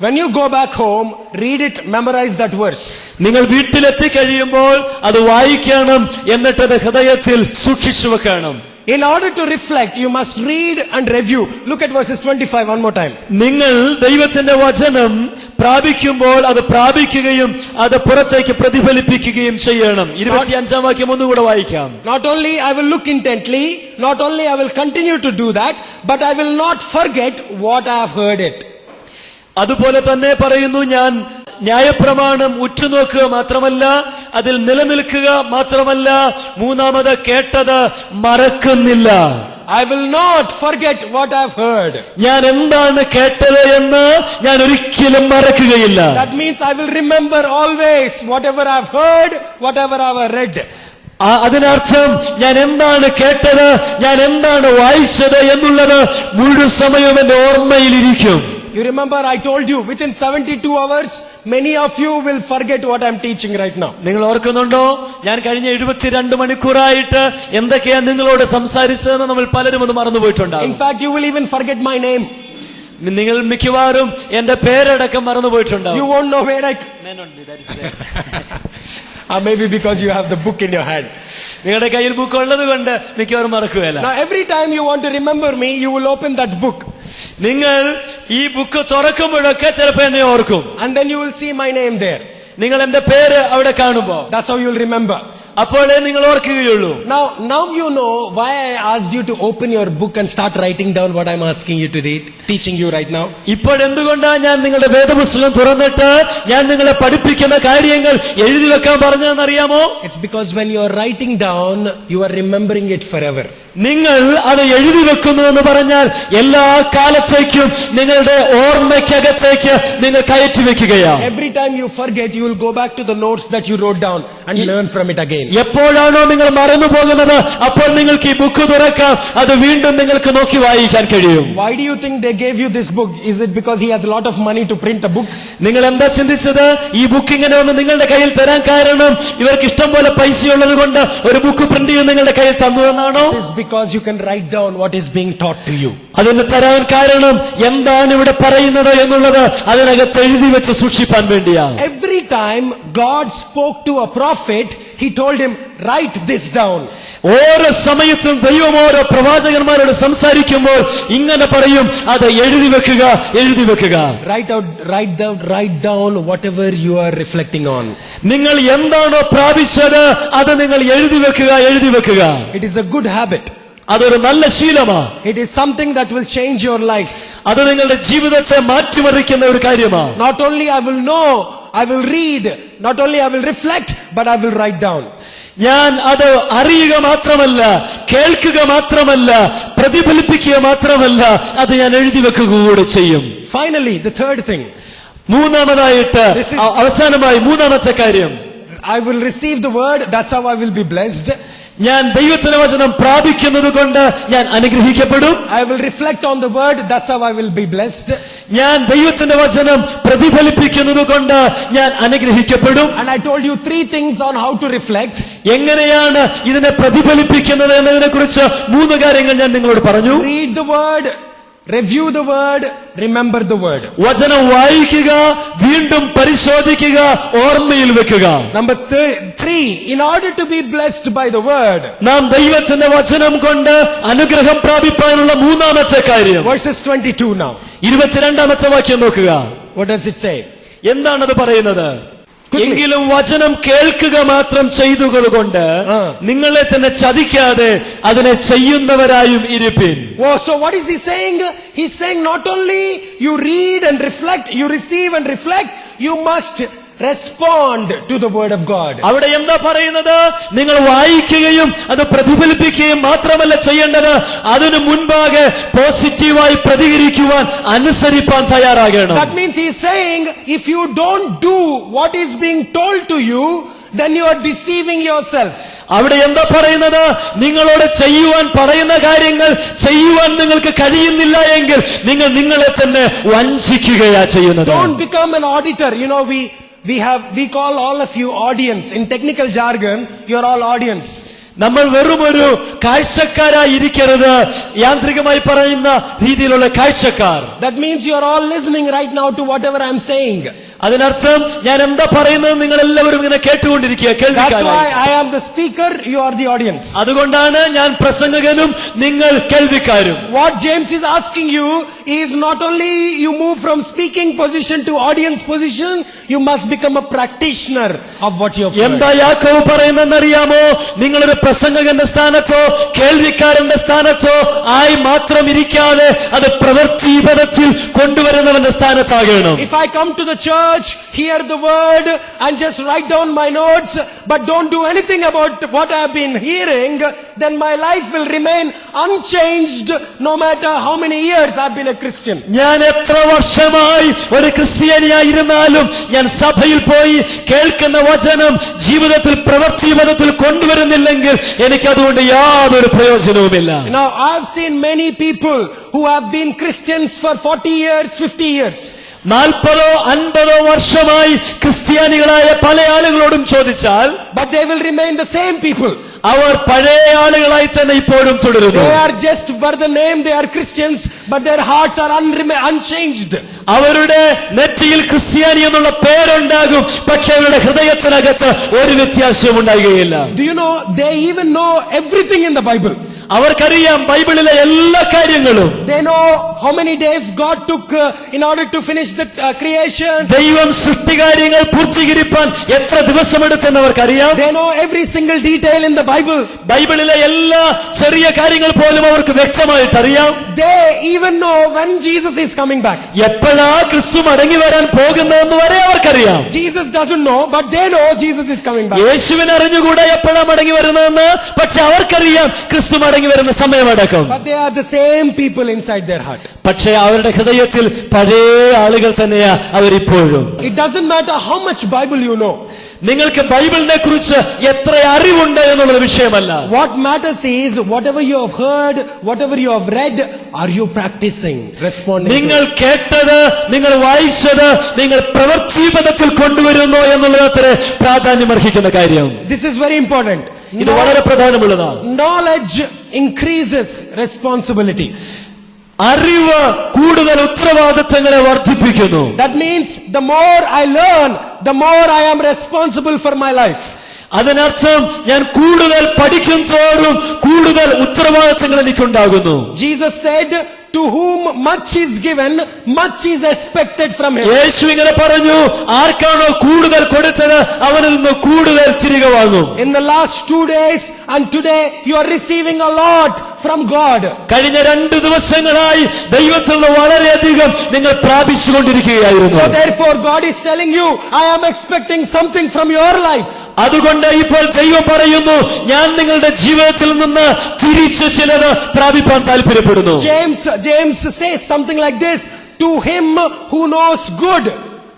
When you go back home, read it, memorize that verse. നിങ്ങൾ വീട്ടിലെത്തി കഴിയുമ്പോൾ അത് വായിക്കണം, എന്നിട്ട് അത് ഹൃദയത്തിൽ സൂക്ഷിച്ചു വെക്കണം. In order to reflect, you must read and review. Look at verses 25 one more time. നിങ്ങൾ ദൈവത്തിന്റെ വചനം പ്രാപിക്കുമ്പോൾ അത് പ്രാപിക്കുകയും അത് പുറത്തേക്ക് പ്രതിഫലിപ്പിക്കുകയും ചെയ്യണം. 25-ാം വാക്യം ഒന്നുകൂടെ വായിക്കാം. Not only I will look intently, not only I will continue to do that, but I will not forget what I have heard it. അതുപോലെ തന്നെ പറയുന്നു, ഞാൻ ന്യായപ്രമാണം ഉറ്റുനോക്കുക മാത്രമല്ല, അതിൽ നിലനിൽക്കുക മാത്രമല്ല, മൂന്നാമത് കേട്ടത് മറക്കുന്നില്ല. I will not forget what I have heard. ഞാൻ എന്താണ് കേട്ടത് എന്ന് ഞാൻ ഒരിക്കലും മറക്കുകയില്ല. That means I will remember always whatever I have heard, whatever I have read. അതിനർത്ഥം ഞാൻ എന്താണ് കേട്ടത്, ഞാൻ എന്താണ് വായിച്ചത് എന്നുള്ളത് മുഴുവൻ സമയവും എന്റെ ഓർമ്മയിലിരിക്കും. You remember I told you within 72 hours many of you will forget what I am teaching right now. നിങ്ങൾ ഓർക്കുന്നുണ്ടോ, ഞാൻ കഴിഞ്ഞ 72 മണിക്കൂറായിട്ട് എന്തൊക്കെയാണ് നിങ്ങളോട് സംസാരിച്ചതെന്ന് നമ്മൾ പലരും അത് മറന്നുപോയിട്ടുണ്ടാകും. In fact, you will even forget my name. നിങ്ങൾ മിക്കവാറും എന്റെ പേരടക്കം മറന്നുപോയിട്ടുണ്ടാകും. You won't know where I maybe because you have the book in your hand. നിങ്ങളുടെ കയ്യിൽ ബുക്ക് ഉള്ളത് കൊണ്ട് മിക്കവാറും മറക്കുകയല്ല. Now every time you want to remember me, you will open that book. നിങ്ങൾ ഈ ബുക്ക് തുറക്കുമ്പോഴൊക്കെ ചിലപ്പോൾ എന്നെ ഓർക്കും. And then you will see my name there. നിങ്ങൾ എന്റെ പേര് അവിടെ കാണുമ്പോ That's how you will remember. അപ്പോഴേ നിങ്ങൾ ഓർക്കുകയുള്ളൂ. Now you know why I asked you to open your book and start writing down what I'm asking you to read, teaching you right now. ഇപ്പോഴെന്തുകൊണ്ടാണ് ഞാൻ നിങ്ങളുടെ വേദപുസ്തകം തുറന്നിട്ട് ഞാൻ നിങ്ങളെ പഠിപ്പിക്കുന്ന കാര്യങ്ങൾ എഴുതി വെക്കാൻ പറഞ്ഞതെന്നറിയാമോ? It's because when you are writing down, you are remembering it forever. നിങ്ങൾ അത് എഴുതി വെക്കുന്നു എന്ന് പറഞ്ഞാൽ എല്ലാ കാലത്തേക്കും നിങ്ങളുടെ ഓർമ്മയ്ക്കകത്തേക്ക് നിങ്ങൾ കയറ്റി വെക്കുകയാണ്. Every time you forget, you will go back to the notes that you wrote down and learn from it again. എപ്പോഴാണോ നിങ്ങൾ മറന്നു പോകുന്നത് അപ്പോൾ നിങ്ങൾക്ക് ഈ ബുക്ക് തുറക്കാം, അത് വീണ്ടും നിങ്ങൾക്ക് നോക്കി വായിക്കാൻ കഴിയും. Why do you think they gave you this book? Is it because he has a lot of money to print a book? നിങ്ങൾ എന്താ ചിന്തിച്ചത്? ഈ ബുക്ക് ഇങ്ങനെ ഒന്ന് നിങ്ങളുടെ കയ്യിൽ തരാൻ കാരണം ഇവർക്ക് ഇഷ്ടം പോലെ പൈസയുള്ളത് കൊണ്ട് ഒരു ബുക്ക് പ്രിന്റ് ചെയ്ത് നിങ്ങളുടെ കയ്യിൽ തന്നു എന്നാണോ? This is because you can write down what is being taught to you. അതിന് തരാൻ കാരണം എന്താണ് ഇവിടെ പറയുന്നത് എന്നുള്ളത് അതിനകത്ത് എഴുതി വെച്ച് സൂക്ഷിപ്പാൻ വേണ്ടിയാണ്. Every time God spoke to a prophet, he told him, write this down. ഓരോ സമയത്തും ദൈവം ഓരോ പ്രവാചകന്മാരോട് സംസാരിക്കുമ്പോൾ ഇങ്ങനെ പറയും, അത് എഴുതി വെക്കുക, എഴുതി വെക്കുക. Write down whatever you are reflecting on. നിങ്ങൾ എന്താണോ പ്രാപിച്ചത് അത് നിങ്ങൾ എഴുതി വെക്കുക, എഴുതി വെക്കുക. It is a good habit. അതൊരു നല്ല ശീലമാണ്. It is something that will change your life. അത് നിങ്ങളുടെ ജീവിതത്തെ മാറ്റിമറിക്കുന്ന ഒരു കാര്യമാണ്. Not only I will know, I will read, not only I will reflect, but I will write down. ഞാൻ അത് അറിയുക മാത്രമല്ല, കേൾക്കുക മാത്രമല്ല, പ്രതിഫലിപ്പിക്കുക മാത്രമല്ല, അത് ഞാൻ എഴുതി വെക്കുക കൂടെ ചെയ്യും. Finally, the third thing. മൂന്നാമതായിട്ട് അവസാനമായി മൂന്നാമത്തെ കാര്യം, I will receive the word, that's how I will be blessed. ഞാൻ ദൈവത്തിന്റെ വചനം പ്രാപിക്കുന്നത് കൊണ്ട് ഞാൻ അനുഗ്രഹിക്കപ്പെടും. I will reflect on the word, that's how I will be blessed. ഞാൻ ദൈവത്തിന്റെ വചനം പ്രതിഫലിപ്പിക്കുന്നത് കൊണ്ട് ഞാൻ അനുഗ്രഹിക്കപ്പെടും. And I told you 3 things on how to reflect. എങ്ങനെയാണ് ഇതിനെ പ്രതിഫലിപ്പിക്കുന്നത് എന്നതിനെ കുറിച്ച് 3 കാര്യങ്ങൾ ഞാൻ നിങ്ങളോട് പറഞ്ഞു. Read the word, review the word, remember the word. വചനം വായിക്കുക, വീണ്ടും പരിശോധിക്കുക, ഓർമ്മയിൽ വെക്കുക. Number 3, in order to be blessed by the word, നാം ദൈവത്തിന്റെ വചനം കൊണ്ട് അനുഗ്രഹം പ്രാപിക്കാനുള്ള മൂന്നാമത്തെ കാര്യം. verses 22 now. 22ാമത്തെ വാക്യം നോക്കുക. What does it say? എന്താണത് പറയുന്നത്? എങ്കിലും വചനം കേൾക്കുക മാത്രം ചെയ്തുകൊണ്ട് നിങ്ങളെ തന്നെ ചതിക്കാതെ അതിനെ ചെയ്യുന്നവരായും ഇരിപ്പിൻ. Oh, so what is he saying? He's saying not only you read and reflect, you receive and reflect, you must respond to the word of God. അവിടെ എന്താ പറയുന്നത്? നിങ്ങൾ വായിക്കുകയും അത് പ്രതിഫലിപ്പിക്കുകയും മാത്രമല്ല ചെയ്യേണ്ടത്, അതിനു മുൻപാകെ പോസിറ്റീവായി പ്രതികരിക്കുവാൻ അനുസരിപ്പാൻ തയ്യാറാകണം. That means he is saying if you don't do what is being told to you, then you are deceiving yourself. അവിടെ എന്താ പറയുന്നത്? നിങ്ങളോട് ചെയ്യുവാൻ പറയുന്ന കാര്യങ്ങൾ ചെയ്യുവാൻ നിങ്ങൾക്ക് കഴിയുന്നില്ല എങ്കിൽ നിങ്ങൾ നിങ്ങളെ തന്നെ വഞ്ചിക്കുകയാ ചെയ്യുന്നത്. Don't become an auditor. You know, we call all of you audience. In technical jargon, you are all audience. നമ്മൾ വെറുമൊരു കാഴ്ചക്കാരായിരിക്കരുത്, യാന്ത്രികമായി പറയുന്ന രീതിയിലുള്ള കാഴ്ചക്കാർ. That means you are all listening right now to whatever I am saying. അതിനർത്ഥം ഞാൻ എന്താ പറയുന്നത് നിങ്ങൾ എല്ലാവരും ഇങ്ങനെ കേട്ടുകൊണ്ടിരിക്കുക, That's കേൾവിക്കാരായി. why I am the speaker, you are the audience. അതുകൊണ്ടാണ് ഞാൻ പ്രസംഗകനും നിങ്ങൾ കേൾവിക്കാരും. What James is asking you is not only you move from speaking position to audience position, you must become a practitioner of what you have heard. എന്താ യാക്കോബ് പറയുന്നതെന്നറിയാമോ? നിങ്ങളൊരു പ്രസംഗകന്റെ സ്ഥാനത്തോ കേൾവിക്കാരന്റെ സ്ഥാനത്തോ ആയി മാത്രം ഇരിക്കാതെ അത് പ്രവൃത്തിപഥത്തിൽ കൊണ്ടുവരുന്നവന്റെ സ്ഥാനത്താകണം. If I come to the church, hear the word and just write down my notes, but don't do anything about what I have been hearing, then my life will remain unchanged no matter how many years I have been a Christian. ഞാൻ എത്ര വർഷമായി ഒരു ക്രിസ്ത്യാനിയായിരുന്നാലും ഞാൻ സഭയിൽ പോയി കേൾക്കുന്ന വചനം ജീവിതത്തിൽ പ്രവൃത്തിപഥത്തിൽ കൊണ്ടുവരുന്നില്ലെങ്കിൽ എനിക്കതുകൊണ്ട് യാതൊരു പ്രയോജനവുമില്ല. Now I have seen many people who have been Christians for 40 years, 50 years. 40-50 വർഷമായി ക്രിസ്ത്യാനികളായ പല ആളുകളോടും ചോദിച്ചാൽ But they will remain the same people. അവർ പഴയ ആളുകളായി തന്നെ ഇപ്പോഴും തുടരുന്നു. They are just for the name, they are Christians, but their hearts are unchanged. അവരുടെ നെറ്റിയിൽ ക്രിസ്ത്യാനി എന്നുള്ള പേരുണ്ടാകും, പക്ഷെ അവരുടെ ഹൃദയത്തിനകത്ത് ഒരു വ്യത്യാസവും ഉണ്ടാകുകയില്ല. Do you know, they even know everything in the Bible. അവർക്കറിയാം ബൈബിളിലെ എല്ലാ കാര്യങ്ങളും. They know how many days God took in order to finish the creation. ദൈവം സൃഷ്ടികാര്യങ്ങൾ പൂർത്തീകരിക്കാൻ എത്ര ദിവസമെടുത്തെന്ന് അവർക്കറിയാം. They know every single detail in the Bible. ബൈബിളിലെ എല്ലാ ചെറിയ കാര്യങ്ങൾ പോലും അവർക്ക് വ്യക്തമായിട്ട് അറിയാം. They even know when Jesus is coming back. എപ്പോഴാ ക്രിസ്തു മടങ്ങി വരാൻ പോകുന്നതെന്ന് വരെ അവർക്കറിയാം. Jesus doesn't know, but they know Jesus is coming back. യേശുവിനെ അറിഞ്ഞുകൂടാ എപ്പോഴാ മടങ്ങി വരുന്നതെന്ന്, പക്ഷെ അവർക്കറിയാം ക്രിസ്തു മടങ്ങി വരുന്ന സമയമടക്കം. But they are the same people inside their heart. പക്ഷെ അവരുടെ ഹൃദയത്തിൽ പഴയ ആളുകൾ തന്നെയാ അവരിപ്പോഴും. It doesn't matter how much Bible you know. നിങ്ങൾക്ക് ബൈബിളിനെ കുറിച്ച് എത്ര അറിവുണ്ട് എന്നുള്ള വിഷയമല്ല. What matters is whatever you have heard, whatever you have read, are you practicing, responding? നിങ്ങൾ കേട്ടത്, നിങ്ങൾ വായിച്ചത് നിങ്ങൾ പ്രവൃത്തിപഥത്തിൽ കൊണ്ടുവരുന്നു എന്നുള്ളത് അത്ര പ്രാധാന്യമർഹിക്കുന്ന കാര്യം. This is very important. ഇത് വളരെ പ്രധാനമുള്ളതാണ്. Knowledge increases responsibility. അറിവ് കൂടുതൽ ഉത്തരവാദിത്തങ്ങളെ വർദ്ധിപ്പിക്കുന്നു. That means the more I learn, the more I am responsible for my life. അതിനർത്ഥം ഞാൻ കൂടുതൽ പഠിക്കും തോറും കൂടുതൽ ഉത്തരവാദിത്തങ്ങൾ എനിക്കുണ്ടാകുന്നു. Jesus said, to whom much is given, much is expected from him. യേശു ഇങ്ങനെ പറഞ്ഞു, ആർക്കാണോ കൂടുതൽ കൊടുത്തത് അവനിൽ നിന്ന് കൂടുതൽ തിരികെ വാങ്ങും. In the last 2 days and today you are receiving a lot from God. കഴിഞ്ഞ 2 ദിവസങ്ങളായി ദൈവത്തിൽ നിന്ന് വളരെയധികം നിങ്ങൾ പ്രാപിച്ചുകൊണ്ടിരിക്കുകയായിരുന്നു. So therefore God is telling you, I am expecting something from your life. അതുകൊണ്ട് ഇപ്പോൾ ദൈവം പറയുന്നു, ഞാൻ നിങ്ങളുടെ ജീവിതത്തിൽ നിന്ന് തിരിച്ചു ചിലത് പ്രാപിപ്പാൻ താല്പര്യപ്പെടുന്നു. James says something like this, to him who knows good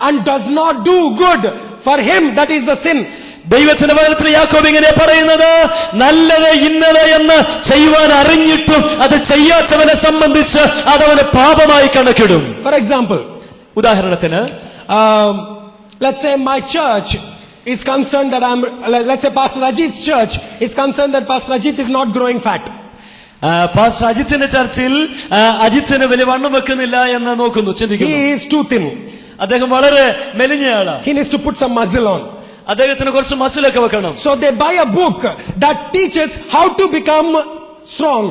and does not do good, for him that is the sin. ദൈവത്തിന്റെ വചനത്തിൽ യാക്കോബ് ഇങ്ങനെ പറയുന്നത്, നല്ലത് ഇന്നത് എന്ന് ചെയ്യുവാൻ അറിഞ്ഞിട്ടും അത് ചെയ്യാത്തവനെ സംബന്ധിച്ച് അതവന് പാപമായി കണക്കിടും. For example, ഉദാഹരണത്തിന് let's say my church is concerned that let's say Pastor Ajit's church is concerned that Pastor Ajit is not growing fat. Pastor അജിത്തിന്റെ ചർച്ചിൽ അജിത്തിന് വലിയ വണ്ണം വെക്കുന്നില്ല എന്ന് നോക്കുന്നു, ചിന്തിക്കുന്നു. He is too thin. അദ്ദേഹം വളരെ മെലിഞ്ഞയാളാണ്. He needs to put some muscle on. അദ്ദേഹത്തിന് കുറച്ച് മസിലൊക്കെ വെക്കണം. So they buy a book that teaches how to become strong.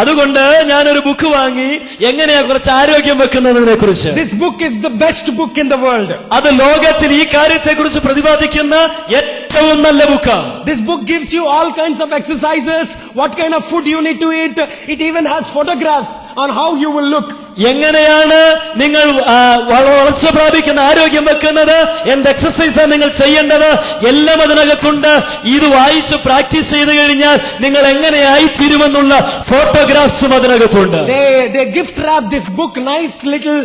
അതുകൊണ്ട് ഞാനൊരു ബുക്ക് വാങ്ങി എങ്ങനെയാ കുറച്ച് ആരോഗ്യം വെക്കുന്നതിനെ കുറിച്ച്. This book is the best book in the world. അത് ലോകത്തിൽ ഈ കാര്യത്തെ കുറിച്ച് പ്രതിപാദിക്കുന്ന ഏറ്റവും നല്ല ബുക്കാണ്. This book gives you all kinds of exercises, what kind of food you need to eat. It even has photographs on how you will look. എങ്ങനെയാണ് നിങ്ങൾ വളർച്ച പ്രാപിക്കുന്ന ആരോഗ്യം വെക്കുന്നത്, എന്ത് എക്സസൈസാണ് നിങ്ങൾ ചെയ്യേണ്ടത്, എല്ലാം അതിനകത്തുണ്ട്. ഇത് വായിച്ച് പ്രാക്ടീസ് ചെയ്ത് കഴിഞ്ഞാൽ നിങ്ങൾ എങ്ങനെയായി തീരുമെന്നുള്ള ഫോട്ടോഗ്രാഫ്സും അതിനകത്തുണ്ട്. They gift wrap this book, nice little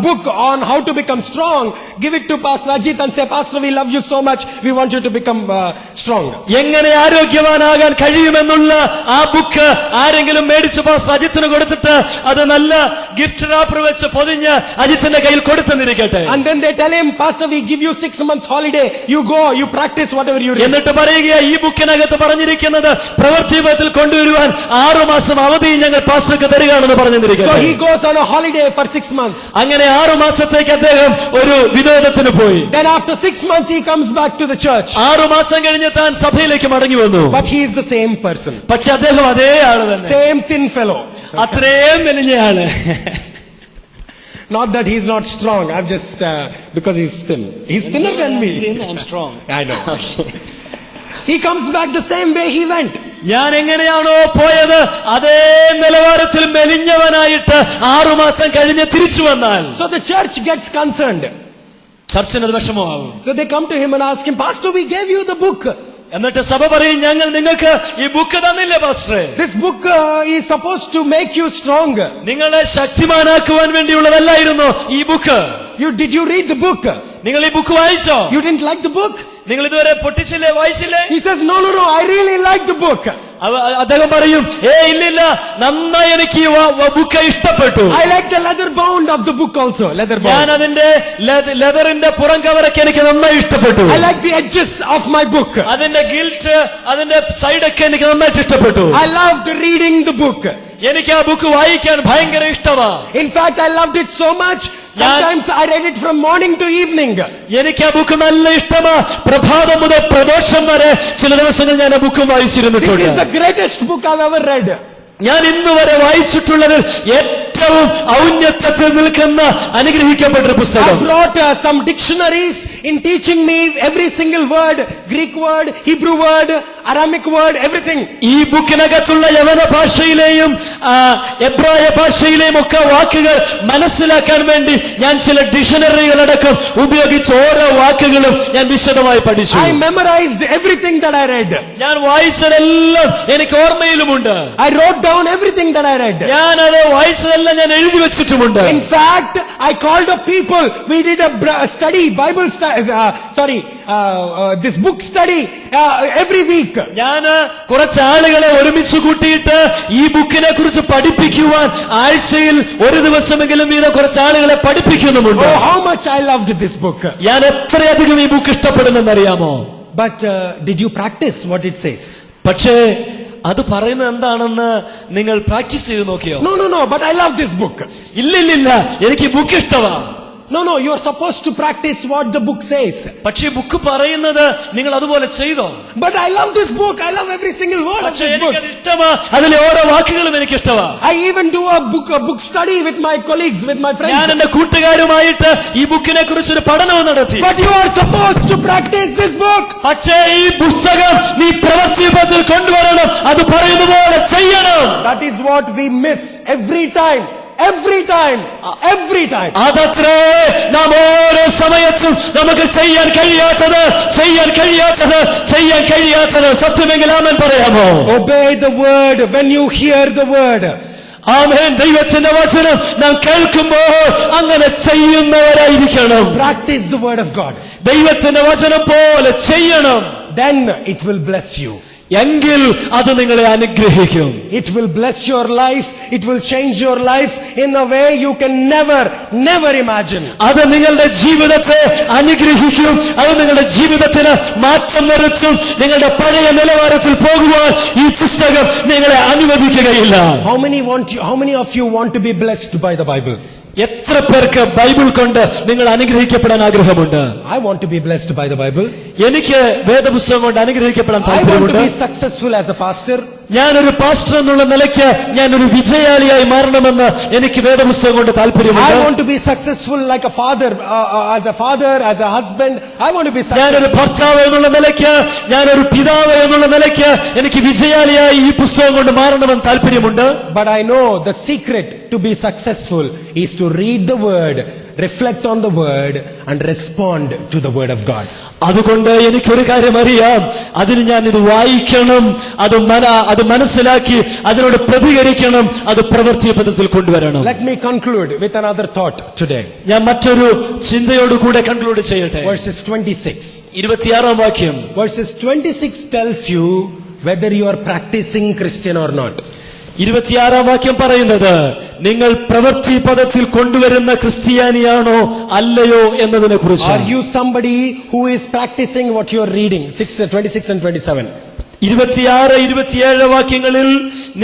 book on how to become strong. Give it to Pastor Ajit and say, Pastor, we love you so much, we want you to become strong. എങ്ങനെ ആരോഗ്യവാനാകാൻ കഴിയുമെന്നുള്ള ആ book ആരെങ്കിലും മേടിച്ച് pastor അജിത്തിന് കൊടുത്തിട്ട് അത് നല്ല gift wrapper വെച്ച് പൊതിഞ്ഞ് അജിത്തിന്റെ കയ്യിൽ കൊടുത്തെന്നിരിക്കട്ടെ. And then they tell him, Pastor, we give you 6 months holiday, you go, you practice whatever you read. എന്നിട്ട് പറയുക, ഈ ബുക്കിനകത്ത് പറഞ്ഞിരിക്കുന്നത് പ്രവൃത്തിപഥത്തിൽ കൊണ്ടുവരുവാൻ 6 മാസം അവധി ഞങ്ങൾ പാസ്റ്റർക്ക് തരികയാണെന്ന് പറഞ്ഞു. പറയുന്നിരിക്കുന്നു. So he goes on a holiday for 6 months. അങ്ങനെ 6 മാസത്തേക്ക് അദ്ദേഹം ഒരു വിനോദത്തിന് പോയി. Then after 6 months he comes back to the church. 6 മാസം കഴിഞ്ഞ് താൻ സഭയിലേക്ക് മടങ്ങി വന്നു. But he is the same person. പക്ഷെ അദ്ദേഹം അതേ ആള് തന്നെ, Same thin fellow. അത്രയും മെലിഞ്ഞയാള്. Not that he's not strong. I'm just because he's thin. He's thinner than me. I'm strong. I know. He comes back the same way he went. ഞാൻ എങ്ങനെയാണോ പോയത് അതേ നിലവാരത്തിൽ മെലിഞ്ഞവനായിട്ട് 6 മാസം കഴിഞ്ഞ് തിരിച്ചു വന്നാൽ So the church gets concerned. ചർച്ചിനത് വിഷമമാകും. So they come to him and ask him, Pastor, we gave you the book. എന്നിട്ട് സഭ പറയും, ഞങ്ങൾ നിങ്ങൾക്ക് ഈ ബുക്ക് തന്നില്ലേ പാസ്റ്ററെ? This book is supposed to make you strong. നിങ്ങളെ ശക്തിമാനാക്കുവാൻ വേണ്ടിയുള്ളതല്ലായിരുന്നു ഈ book. Did you read the book? നിങ്ങൾ ഈ ബുക്ക് വായിച്ചോ? You didn't like the book? നിങ്ങൾ ഇതുവരെ പൊട്ടിച്ചില്ലേ, വായിച്ചില്ലേ? He says, no, I really like the book. അദ്ദേഹം പറയും, ഇല്ലില്ല, നന്നായി എനിക്ക് ഈ ബുക്ക് ഇഷ്ടപ്പെട്ടു. I like the leather bound of the book also. Leather ഞാൻ bound. അതിന്റെ ലെതറിന്റെ പുറം കവറൊക്കെ എനിക്ക് നന്നായി ഇഷ്ടപ്പെട്ടു. I like the edges of my book. അതിന്റെ ഗിൽറ്റ്, അതിന്റെ സൈഡൊക്കെ എനിക്ക് നന്നായിട്ട് ഇഷ്ടപ്പെട്ടു. I loved reading the book. എനിക്ക് ആ ബുക്ക് വായിക്കാൻ ഭയങ്കര ഇഷ്ടമാണ്. In fact, I loved it so much. Sometimes I read it from morning to evening. എനിക്ക് ആ ബുക്ക് നല്ല ഇഷ്ടമാണ്. പ്രഭാതം മുതൽ പ്രദോഷം വരെ ചില ദിവസങ്ങൾ ഞാൻ ആ book വായിച്ചിരുന്നിട്ടുണ്ട്. This is the greatest book I've ever read. ഞാൻ ഇന്ന് വരെ വായിച്ചിട്ടുള്ളതിൽ ഏറ്റവും ഔന്നത്യത്തിൽ നിൽക്കുന്ന അനുഗ്രഹിക്കപ്പെട്ട പുസ്തകം. I brought some dictionaries in teaching me every single word, Greek word, Hebrew word, Aramaic word, everything. ഈ ബുക്കിനകത്തുള്ള യവന ഭാഷയിലെയും എബ്രായ ഭാഷയിലെയും ഒക്കെ വാക്കുകൾ മനസ്സിലാക്കാൻ വേണ്ടി ഞാൻ ചില ഡിക്ഷണറികളടക്കം ഉപയോഗിച്ച് ഓരോ വാക്കുകളും ഞാൻ വിശദമായി പഠിച്ചു. I memorized everything that I read. ഞാൻ വായിച്ചതെല്ലാം എനിക്ക് ഓർമ്മയിലുമുണ്ട്. I wrote down everything that I read. ഞാൻ അത് വായിച്ചതെല്ലാം ഞാൻ എഴുതി വെച്ചിട്ടുമുണ്ട്. In fact, I called up people. We did a study, Bible study, this book study every week. ഞാൻ കുറച്ച് ആളുകളെ ഒരുമിച്ച് കൂട്ടിയിട്ട് ഈ ബുക്കിനെ കുറിച്ച് പഠിപ്പിക്കുവാൻ ആഴ്ചയിൽ ഒരു ദിവസമെങ്കിലും വീതം കുറച്ച് ആളുകളെ പഠിപ്പിക്കുന്നുമുണ്ട്. Oh, how much I loved this book. ഞാൻ എത്രയധികം ഈ book ഇഷ്ടപ്പെടുന്നെന്നറിയാമോ? But did you practice what it says? പക്ഷേ അത് പറയുന്നത് എന്താണെന്ന് നിങ്ങൾ പ്രാക്ടീസ് ചെയ്ത് നോക്കിയോ? No, but I love this book. ഇല്ലില്ല, എനിക്ക് ഈ ബുക്ക് ഇഷ്ടമാണ്. No, you are supposed to practice what the book says. പക്ഷേ ബുക്ക് പറയുന്നത് നിങ്ങൾ അതുപോലെ ചെയ്തോ? But I love this book. I love every single word of this book. എനിക്കത് ഇഷ്ടമാണ്, അതിലെ ഓരോ വാക്കുകളും എനിക്ക് ഇഷ്ടമാണ്. I even do a book study with my colleagues, with my friends. ഞാൻ എന്റെ കൂട്ടുകാരുമായിട്ട് ഈ ബുക്കിനെ കുറിച്ചൊരു പഠനവും നടത്തി. But you are supposed to practice this book. പക്ഷേ ഈ പുസ്തകം നീ പ്രവൃത്തിയിൽ കൊണ്ടുവരണം, അത് പറയുന്ന പോലെ ചെയ്യണം. That is what we miss every time. അതത്രേ നാം ഓരോ സമയത്തും നമുക്ക് ചെയ്യാൻ കഴിയാത്തത് സത്യമെങ്കിൽ ആമേൻ പറയാമോ? Obey the word when you hear the word. ആമേൻ. ദൈവത്തിന്റെ വചനം നാം കേൾക്കുമ്പോൾ അങ്ങനെ ചെയ്യുന്നവരായിരിക്കണം. Practice the word of God. ദൈവത്തിന്റെ വചനം പോലെ ചെയ്യണം. Then it will bless you. എങ്കിൽ അത് നിങ്ങളെ അനുഗ്രഹിക്കും. It will bless your life. It will change your life in a way you can never imagine. അത് നിങ്ങളുടെ ജീവിതത്തെ അനുഗ്രഹിക്കും. അത് നിങ്ങളുടെ ജീവിതത്തിന് മാറ്റം വരുത്തും. നിങ്ങളുടെ പഴയ നിലവാരത്തിൽ പോകുവാൻ ഈ പുസ്തകം നിങ്ങളെ അനുവദിക്കുകയില്ല. How many of you want to be blessed by the Bible? എത്ര പേർക്ക് ബൈബിൾ കൊണ്ട് നിങ്ങൾ അനുഗ്രഹിക്കപ്പെടാൻ ആഗ്രഹമുണ്ട്? I want to be blessed by the Bible. എനിക്ക് വേദപുസ്തകം കൊണ്ട് അനുഗ്രഹിക്കപ്പെടാൻ I want താല്പര്യമുണ്ട്. to be successful as a pastor. ഞാനൊരു പാസ്റ്റർ എന്നുള്ള നിലയ്ക്ക് ഞാനൊരു വിജയാളിയായി മാറണമെന്ന് എനിക്ക് വേദപുസ്തകം കൊണ്ട് താല്പര്യമുണ്ട്. I want to be successful like a father, as a husband. I want to be ഞാനൊരു successful. ഭർത്താവ് എന്നുള്ള നിലയ്ക്ക്, ഞാനൊരു പിതാവ് എന്നുള്ള നിലയ്ക്ക് എനിക്ക് വിജയാളിയായി ഈ പുസ്തകം കൊണ്ട് മാറണമെന്ന് താല്പര്യമുണ്ട്. But I know the secret to be successful is to read the word, reflect on the word, and respond to the word of God. അതുകൊണ്ട് എനിക്കൊരു കാര്യം അറിയാം, അതിന് ഞാൻ ഇത് വായിക്കണം, അത് മനസ്സിലാക്കി അതിനോട് പ്രതികരിക്കണം, അത് പ്രവൃത്തി പദത്തിൽ കൊണ്ടുവരണം. Let me conclude with another thought today. ഞാൻ മറ്റൊരു ചിന്തയോടുകൂടെ കൺക്ലൂഡ് ചെയ്യട്ടെ. Verses 26. 26 വാക്യം. Verses 26 tells you whether you are practicing Christian or not. 26 വാക്യം പറയുന്നത് നിങ്ങൾ പ്രവൃത്തി പദത്തിൽ കൊണ്ടുവരുന്ന ക്രിസ്ത്യാനിയാണോ അല്ലയോ എന്നതിനെ കുറിച്ച്. Are you somebody who is practicing what you are reading? 26 and 27. 26, 27 വാക്യങ്ങളിൽ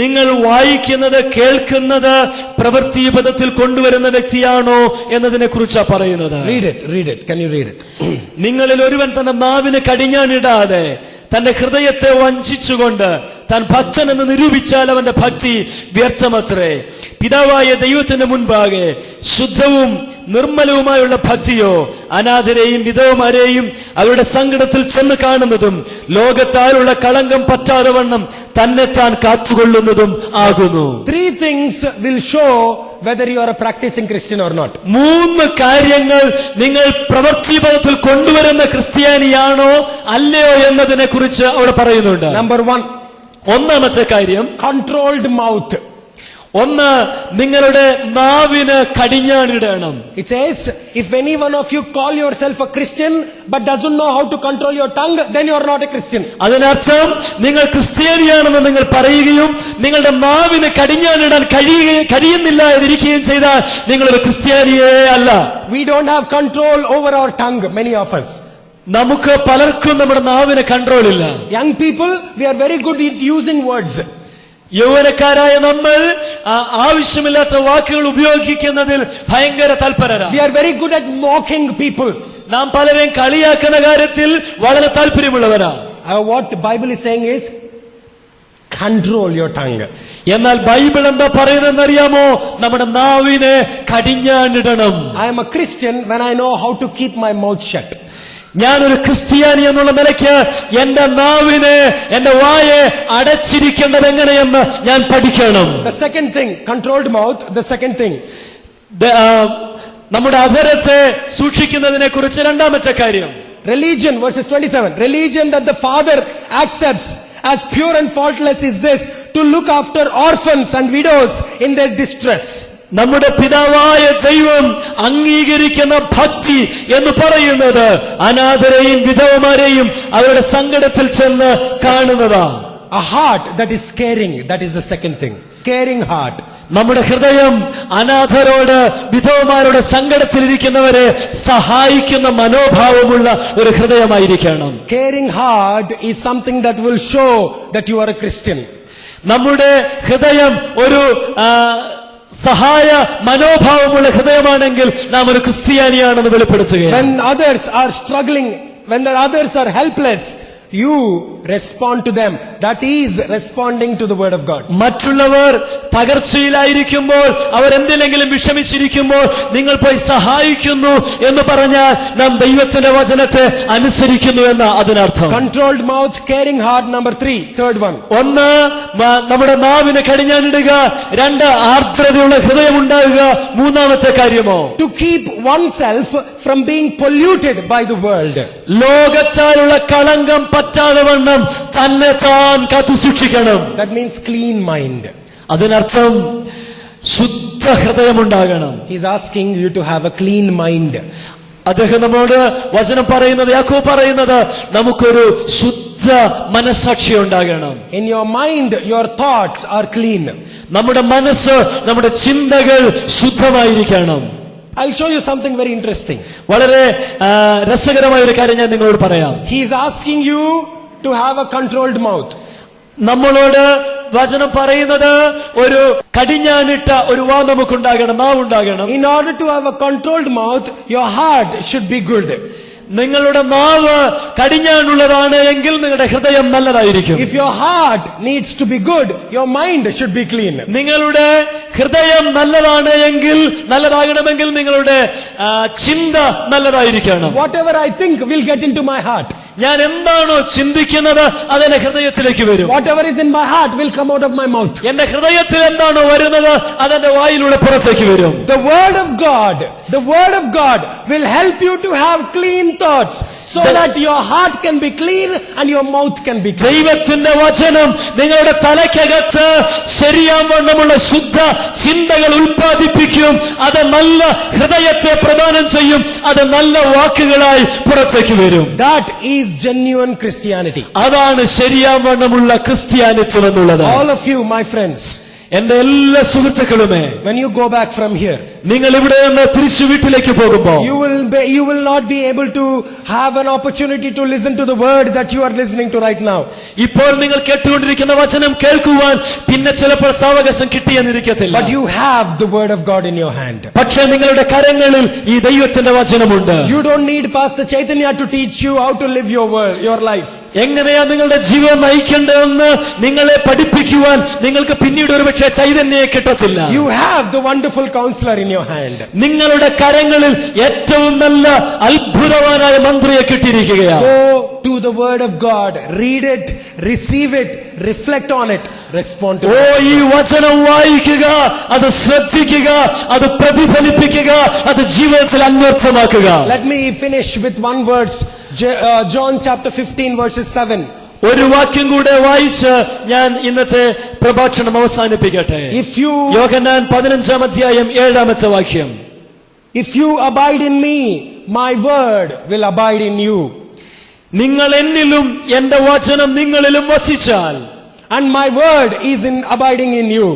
നിങ്ങൾ വായിക്കുന്നത് കേൾക്കുന്നത് പ്രവൃത്തിപഥത്തിൽ കൊണ്ടുവരുന്ന വ്യക്തിയാണോ എന്നതിനെ കുറിച്ചാണ് പറയുന്നത്. Read it. Can you read it? നിങ്ങളിൽ ഒരുവൻ തന്റെ നാവിന് കടിഞ്ഞാണിടാതെ തന്റെ ഹൃദയത്തെ വഞ്ചിച്ചുകൊണ്ട് താൻ ഭക്തനെന്ന് നിരൂപിച്ചാൽ അവന്റെ ഭക്തി വ്യർത്ഥമത്രേ. പിതാവായ ദൈവത്തിന്റെ മുൻപാകെ ശുദ്ധവും നിർമ്മലവുമായുള്ള ഭക്തിയോ അനാഥരെയും വിധവമാരെയും അവരുടെ സങ്കടത്തിൽ ചെന്ന് കാണുന്നതും ലോകത്താലുള്ള കളങ്കം പറ്റാതെ വണ്ണം തന്നെ താൻ കാത്തുകൊള്ളുന്നതും ആകുന്നു. 3 things will show whether you are a practicing Christian or not. 3 കാര്യങ്ങൾ നിങ്ങൾ പ്രവൃത്തിപഥത്തിൽ കൊണ്ടുവരുന്ന ക്രിസ്ത്യാനിയാണോ അല്ലയോ എന്നതിനെ കുറിച്ച് അവിടെ പറയുന്നുണ്ട്. Number 1, ഒന്നാമത്തെ കാര്യം controlled mouth. ഒന്ന്, നിങ്ങളുടെ നാവിന് കടിഞ്ഞാണിടണം. It says, if any one of you call yourself a Christian but doesn't know how to control your tongue, then you are not a Christian. അതിനർത്ഥം നിങ്ങൾ ക്രിസ്ത്യാനിയാണെന്ന് നിങ്ങൾ പറയുകയും നിങ്ങളുടെ നാവിന് കടിഞ്ഞാണിടാൻ കഴിയുന്നില്ല എന്നിരിക്കുകയും ചെയ്താൽ നിങ്ങളൊരു ക്രിസ്ത്യാനിയേ അല്ല. We don't have control over our tongue, many of us. നമുക്ക് പലർക്കും നമ്മുടെ നാവിന് കൺട്രോൾ ഇല്ല. Young people, we are very good at using words. യൗവനക്കാരായ നമ്മൾ ആവശ്യമില്ലാത്ത വാക്കുകൾ ഉപയോഗിക്കുന്നതിൽ ഭയങ്കര തൽപരരാണ്. We are very good at mocking people. നാം പലരെയും കളിയാക്കുന്ന കാര്യത്തിൽ വളരെ താല്പര്യമുള്ളവരാണ്. What the Bible is saying is, control your tongue. എന്നാൽ ബൈബിൾ എന്താ പറയുന്നതെന്ന് അറിയാമോ? നമ്മുടെ നാവിനെ കടിഞ്ഞാണിടണം. I am a Christian when I know how to keep my mouth shut. ഞാനൊരു ക്രിസ്ത്യാനി എന്നുള്ള നിലയ്ക്ക് എന്റെ നാവിനെ, എന്റെ വായെ അടച്ചിരിക്കേണ്ടത് എങ്ങനെയെന്ന് ഞാൻ പഠിക്കണം. The second thing, controlled mouth. The second thing, നമ്മുടെ അധരത്തെ സൂക്ഷിക്കുന്നതിനെ കുറിച്ച് രണ്ടാമത്തെ കാര്യം, religion, verses 27. Religion that the Father accepts as pure and faultless is this, to look after orphans and widows in their distress. നമ്മുടെ പിതാവായ ദൈവം അംഗീകരിക്കുന്ന ഭക്തി എന്ന് പറയുന്നത് അനാഥരെയും വിധവമാരെയും അവരുടെ സങ്കടത്തിൽ ചെന്ന് കാണുന്നതാണ്. A heart that is caring, that is the second thing. Caring heart. നമ്മുടെ ഹൃദയം അനാഥരോട്, വിധവമാരുടെ സങ്കടത്തിലിരിക്കുന്നവരെ സഹായിക്കുന്ന മനോഭാവമുള്ള ഒരു ഹൃദയമായിരിക്കണം. Caring heart is something that will show that you are a Christian. നമ്മുടെ ഹൃദയം ഒരു സഹായ മനോഭാവമുള്ള ഹൃദയമാണെങ്കിൽ നാം ഒരു ക്രിസ്ത്യാനിയാണെന്ന് വെളിപ്പെടുത്തുകയാണ്. When others are struggling, when the others are helpless, you respond to them. That is responding to the word of God. മറ്റുള്ളവർ തകർച്ചയിലായിരിക്കുമ്പോൾ, അവരെന്തിലെങ്കിലും വിഷമിച്ചിരിക്കുമ്പോൾ നിങ്ങൾ പോയി സഹായിക്കുന്നു എന്ന് പറഞ്ഞാൽ നാം ദൈവത്തിന്റെ വചനത്തെ അനുസരിക്കുന്നു എന്ന അതിനർത്ഥം. Controlled mouth, caring heart. Number 3, third one. ഒന്ന്, നമ്മുടെ നാവിന് കടിഞ്ഞാണിടുക. 2, ആർദ്രതയുള്ള ഹൃദയം ഉണ്ടാവുക. മൂന്നാമത്തെ കാര്യമോ, To keep oneself from being polluted by the world. ലോകത്താലുള്ള കളങ്കം പറ്റാതെ വണ്ണം തന്നെ താൻ കാത്തു സൂക്ഷിക്കണം. That means clean mind. അതിനർത്ഥം ശുദ്ധ ഹൃദയമുണ്ടാകണം. He's asking you to have a clean mind. അദ്ദേഹം നമ്മോട് വചനം പറയുന്നത്, യാക്കോബ് പറയുന്നത്, നമുക്കൊരു ശുദ്ധ മനസ്സാക്ഷി ഉണ്ടാകണം. In your mind, your thoughts are clean. നമ്മുടെ മനസ്സ്, നമ്മുടെ ചിന്തകൾ ശുദ്ധമായിരിക്കണം. I'll show you something very interesting. വളരെ രസകരമായ ഒരു കാര്യം ഞാൻ നിങ്ങളോട് പറയാം. He's asking you to have a controlled mouth. നമ്മളോട് വചനം പറയുന്നത് ഒരു കടിഞ്ഞാനിട്ട ഒരു വാ നമുക്കുണ്ടാകണം, നാവുണ്ടാകണം. In order to have a controlled mouth, your heart should be good. നിങ്ങളുടെ നാവ് കടിഞ്ഞാനുള്ളതാണ് എങ്കിൽ നിങ്ങളുടെ ഹൃദയം നല്ലതായിരിക്കും. If your heart needs to be good, your mind should be clean. നിങ്ങളുടെ ഹൃദയം നല്ലതാണ് എങ്കിൽ, നല്ലതാകണമെങ്കിൽ നിങ്ങളുടെ ചിന്ത നല്ലതായിരിക്കണം. Whatever I think will get into my heart. ഞാൻ എന്താണോ ചിന്തിക്കുന്നത് അതെന്റെ ഹൃദയത്തിലേക്ക് വരും. Whatever is in my heart will come out of my mouth. എന്റെ ഹൃദയത്തിൽ എന്താണോ വരുന്നത് അതെന്റെ വായിലൂടെ പുറത്തേക്ക് വരും. The word of God will help you to have clean thoughts, so that your heart can be clean and your mouth can be clean. ദൈവത്തിന്റെ വചനം നിങ്ങളുടെ തലയ്ക്കകത്ത് ശരിയാവണ്ണമുള്ള ശുദ്ധ ചിന്തകൾ ഉൽപ്പാദിപ്പിക്കും. അത് നല്ല ഹൃദയത്തെ പ്രദാനം ചെയ്യും. അത് നല്ല വാക്കുകളായി പുറത്തേക്ക് വരും. That is genuine Christianity. അതാണ് ശരിയാവണ്ണമുള്ള ക്രിസ്ത്യാനിത്വം എന്നുള്ളത്. All of you, my friends, എന്റെ എല്ലാ സുഹൃത്തുക്കളുമേ, when you go back from here, നിങ്ങൾ ഇവിടെ നിന്ന് തിരിച്ചു വീട്ടിലേക്ക് പോകുമ്പോൾ you will not be able to have an opportunity to listen to the word that you are listening to right now. ഇപ്പോൾ നിങ്ങൾ കേട്ടുകൊണ്ടിരിക്കുന്ന വചനം കേൾക്കുവാൻ പിന്നെ ചിലപ്പോൾ സാവകാശം കിട്ടിയെന്നിരിക്കത്തില്ല. But you have the word of God in your hand. പക്ഷേ നിങ്ങളുടെ കരങ്ങളിൽ ഈ ദൈവത്തിന്റെ വചനമുണ്ട്. You don't need Pastor Chaitanya to teach you how to live your life. എങ്ങനെയാ നിങ്ങളുടെ ജീവിതം നയിക്കേണ്ടതെന്ന് നിങ്ങളെ പഠിപ്പിക്കുവാൻ നിങ്ങൾക്ക് പിന്നീട് ഒരുപക്ഷെ ചൈതന്യം കിട്ടത്തില്ല. You have the wonderful counselor in your hand. നിങ്ങളുടെ കരങ്ങളിൽ ഏറ്റവും നല്ല അത്ഭുതവാനായ മന്ത്രിയെ കിട്ടിയിരിക്കുകയാണ്. Go to the word of God, read it, receive it, reflect on it, respond to it. ഈ വചനം വായിക്കുക, അത് ശ്രദ്ധിക്കുക, അത് പ്രതിഫലിപ്പിക്കുക, അത് ജീവിതത്തിൽ അന്വർത്ഥമാക്കുക. Let me finish with one verse, John chapter 15 verses 7. ഒരു വാക്യം കൂടെ വായിച്ച് ഞാൻ ഇന്നത്തെ പ്രഭാഷണം അവസാനിപ്പിക്കട്ടെ. യോഹന്നാൻ 15-ാം അധ്യായം 7-ാമത്തെ വാക്യം. If you abide in me, my word will abide in you. നിങ്ങൾ എന്നിലും എന്റെ വചനം നിങ്ങളിലും വസിച്ചാൽ, and my word is abiding in you.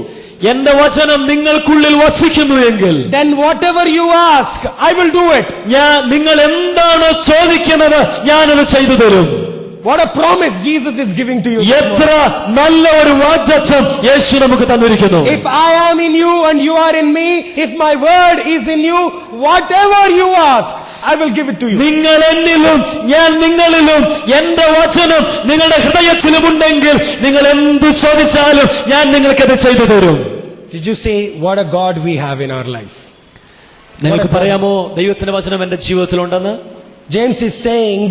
എന്റെ വചനം നിങ്ങൾക്കുള്ളിൽ വസിക്കുന്നു എങ്കിൽ, then whatever you ask, I will do it. നിങ്ങൾ എന്താണോ ചോദിക്കുന്നത് ഞാനത് ചെയ്തു തരും. What a promise Jesus is giving to you. എത്ര നല്ല ഒരു വാഗ്ദത്തം യേശു നമുക്ക് തന്നിരിക്കുന്നു. If I am in you and you are in me, if my word is in you, whatever you ask, I will give it to you. നിങ്ങൾ എന്നിലും ഞാൻ നിങ്ങളിലും എന്റെ വചനം നിങ്ങളുടെ ഹൃദയത്തിലും ഉണ്ടെങ്കിൽ നിങ്ങൾ എന്ത് ചോദിച്ചാലും ഞാൻ നിങ്ങൾക്കത് ചെയ്തു തരും. Did you say what a God we have in our life? നിങ്ങൾക്ക് പറയാമോ ദൈവത്തിന്റെ വചനം എന്റെ ജീവിതത്തിലുണ്ടെന്ന്? James is saying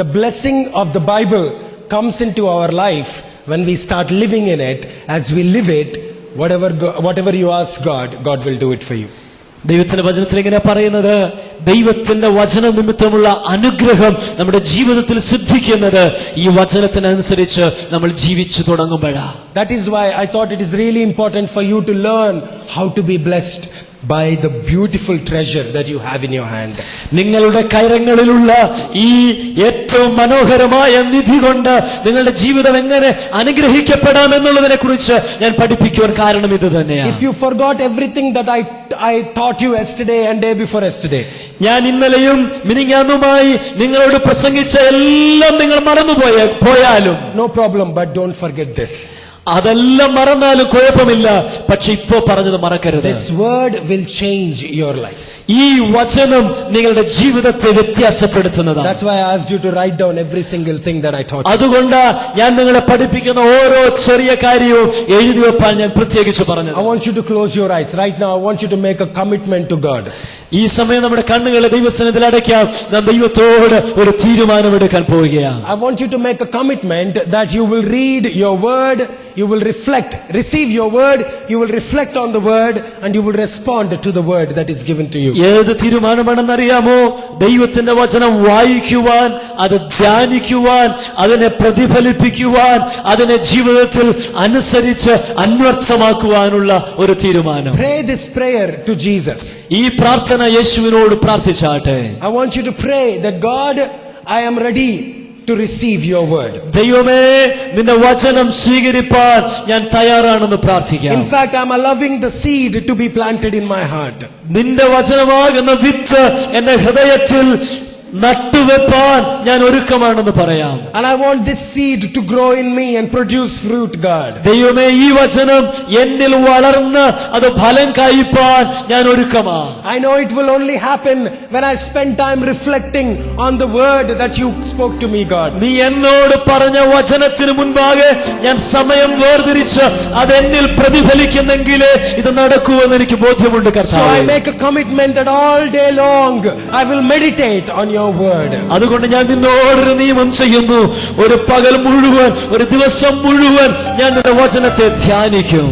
the blessing of the Bible comes into our life when we start living in it. As we live it, whatever you ask God, God will do it for you. ദൈവത്തിന്റെ വചനത്തിൽ ഇങ്ങനെ പറയുന്നത്, ദൈവത്തിന്റെ വചന നിമിത്തമുള്ള അനുഗ്രഹം നമ്മുടെ ജീവിതത്തിൽ സിദ്ധിക്കുന്നത് ഈ വചനത്തിനനുസരിച്ച് നമ്മൾ ജീവിച്ചു തുടങ്ങുമ്പോഴാണ്. That is why I thought it is really important for you to learn how to be blessed by the beautiful treasure that you have in your hand. നിങ്ങളുടെ കരങ്ങളിലുള്ള ഈ ഏറ്റവും മനോഹരമായ നിധി കൊണ്ട് നിങ്ങളുടെ ജീവിതം എങ്ങനെ അനുഗ്രഹിക്കപ്പെടാം എന്നുള്ളതിനെ കുറിച്ച് ഞാൻ പഠിപ്പിക്കുവാൻ കാരണം ഇത് തന്നെയാണ്. If you forgot everything that I taught you yesterday and day before yesterday, ഞാൻ ഇന്നലെയും മിനിങ്ങാന്നുമായി നിങ്ങളോട് പ്രസംഗിച്ച എല്ലാം നിങ്ങൾ മറന്നുപോയാലും no problem, but don't forget this. അതെല്ലാം മറന്നാലും കുഴപ്പമില്ല, പക്ഷെ ഇപ്പോ പറഞ്ഞത് മറക്കരുത്. This word will change your life. ഈ വചനം നിങ്ങളുടെ ജീവിതത്തെ വ്യത്യാസപ്പെടുത്തുന്നതാണ്. That's why I asked you to write down every single thing that I taught you. അതുകൊണ്ട് ഞാൻ നിങ്ങളെ പഠിപ്പിക്കുന്ന ഓരോ ചെറിയ കാര്യവും എഴുതി വെപ്പാൻ ഞാൻ പ്രത്യേകിച്ച് പറഞ്ഞത്. I want you to close your eyes right now. I want you to make a commitment to God. ഈ സമയം നമ്മുടെ കണ്ണുകളെ ദൈവസന്നിധിയിൽ അടയ്ക്കാം. നാം ദൈവത്തോട് ഒരു തീരുമാനമെടുക്കാൻ പോവുകയാണ്. I want you to make a commitment that you will read your word, you will receive your word, you will reflect on the word, and you will respond to the word that is given to you. ഏത് തീരുമാനമാണെന്നറിയാമോ? ദൈവത്തിന്റെ വചനം വായിക്കുവാൻ, അത് ധ്യാനിക്കുവാൻ, അതിനെ പ്രതിഫലിപ്പിക്കുവാൻ, അതിനെ ജീവിതത്തിൽ അനുസരിച്ച് അന്വർത്ഥമാക്കുവാനുള്ള ഒരു തീരുമാനം. Pray this prayer to Jesus. ഈ പ്രാർത്ഥന യേശുവിനോട് പ്രാർത്ഥിച്ചാട്ടെ. I want you to pray that God, I am ready to receive your word. ദൈവമേ, നിന്റെ വചനം സ്വീകരിപ്പാൻ ഞാൻ തയ്യാറാണെന്ന് പ്രാർത്ഥിക്കാം. In fact, I am allowing the seed to be planted in my heart. നിന്റെ വചനമാകുന്ന വിത്ത് എന്റെ ഹൃദയത്തിൽ നട്ടുവെപ്പാൻ ഞാൻ ഒരുക്കമാണെന്ന് പറയാം. And I want this seed to grow in me and produce fruit, God. ദൈവമേ, ഈ വചനം എന്നിൽ വളർന്ന് അത് ഫലം കായ്പാൻ ഞാൻ ഒരുക്കമാണ്. I know it will only happen when I spend time reflecting on the word that you spoke to me, God. നീ എന്നോട് പറഞ്ഞ വചനത്തിന് മുൻപാകെ ഞാൻ സമയം വേർതിരിച്ച് അത് എന്നിൽ പ്രതിഫലിക്കുന്നെങ്കിലേ ഇത് നടക്കുമെന്ന് എനിക്ക് ബോധ്യമുണ്ട് കർത്താവേ. So I make a commitment that all day long I will meditate on your word. അതുകൊണ്ട് ഞാൻ നിന്നോടൊരു നിയമം ചെയ്യുന്നു. ഒരു പകൽ മുഴുവൻ, ഒരു ദിവസം മുഴുവൻ ഞാൻ നിന്റെ വചനത്തെ ധ്യാനിക്കും.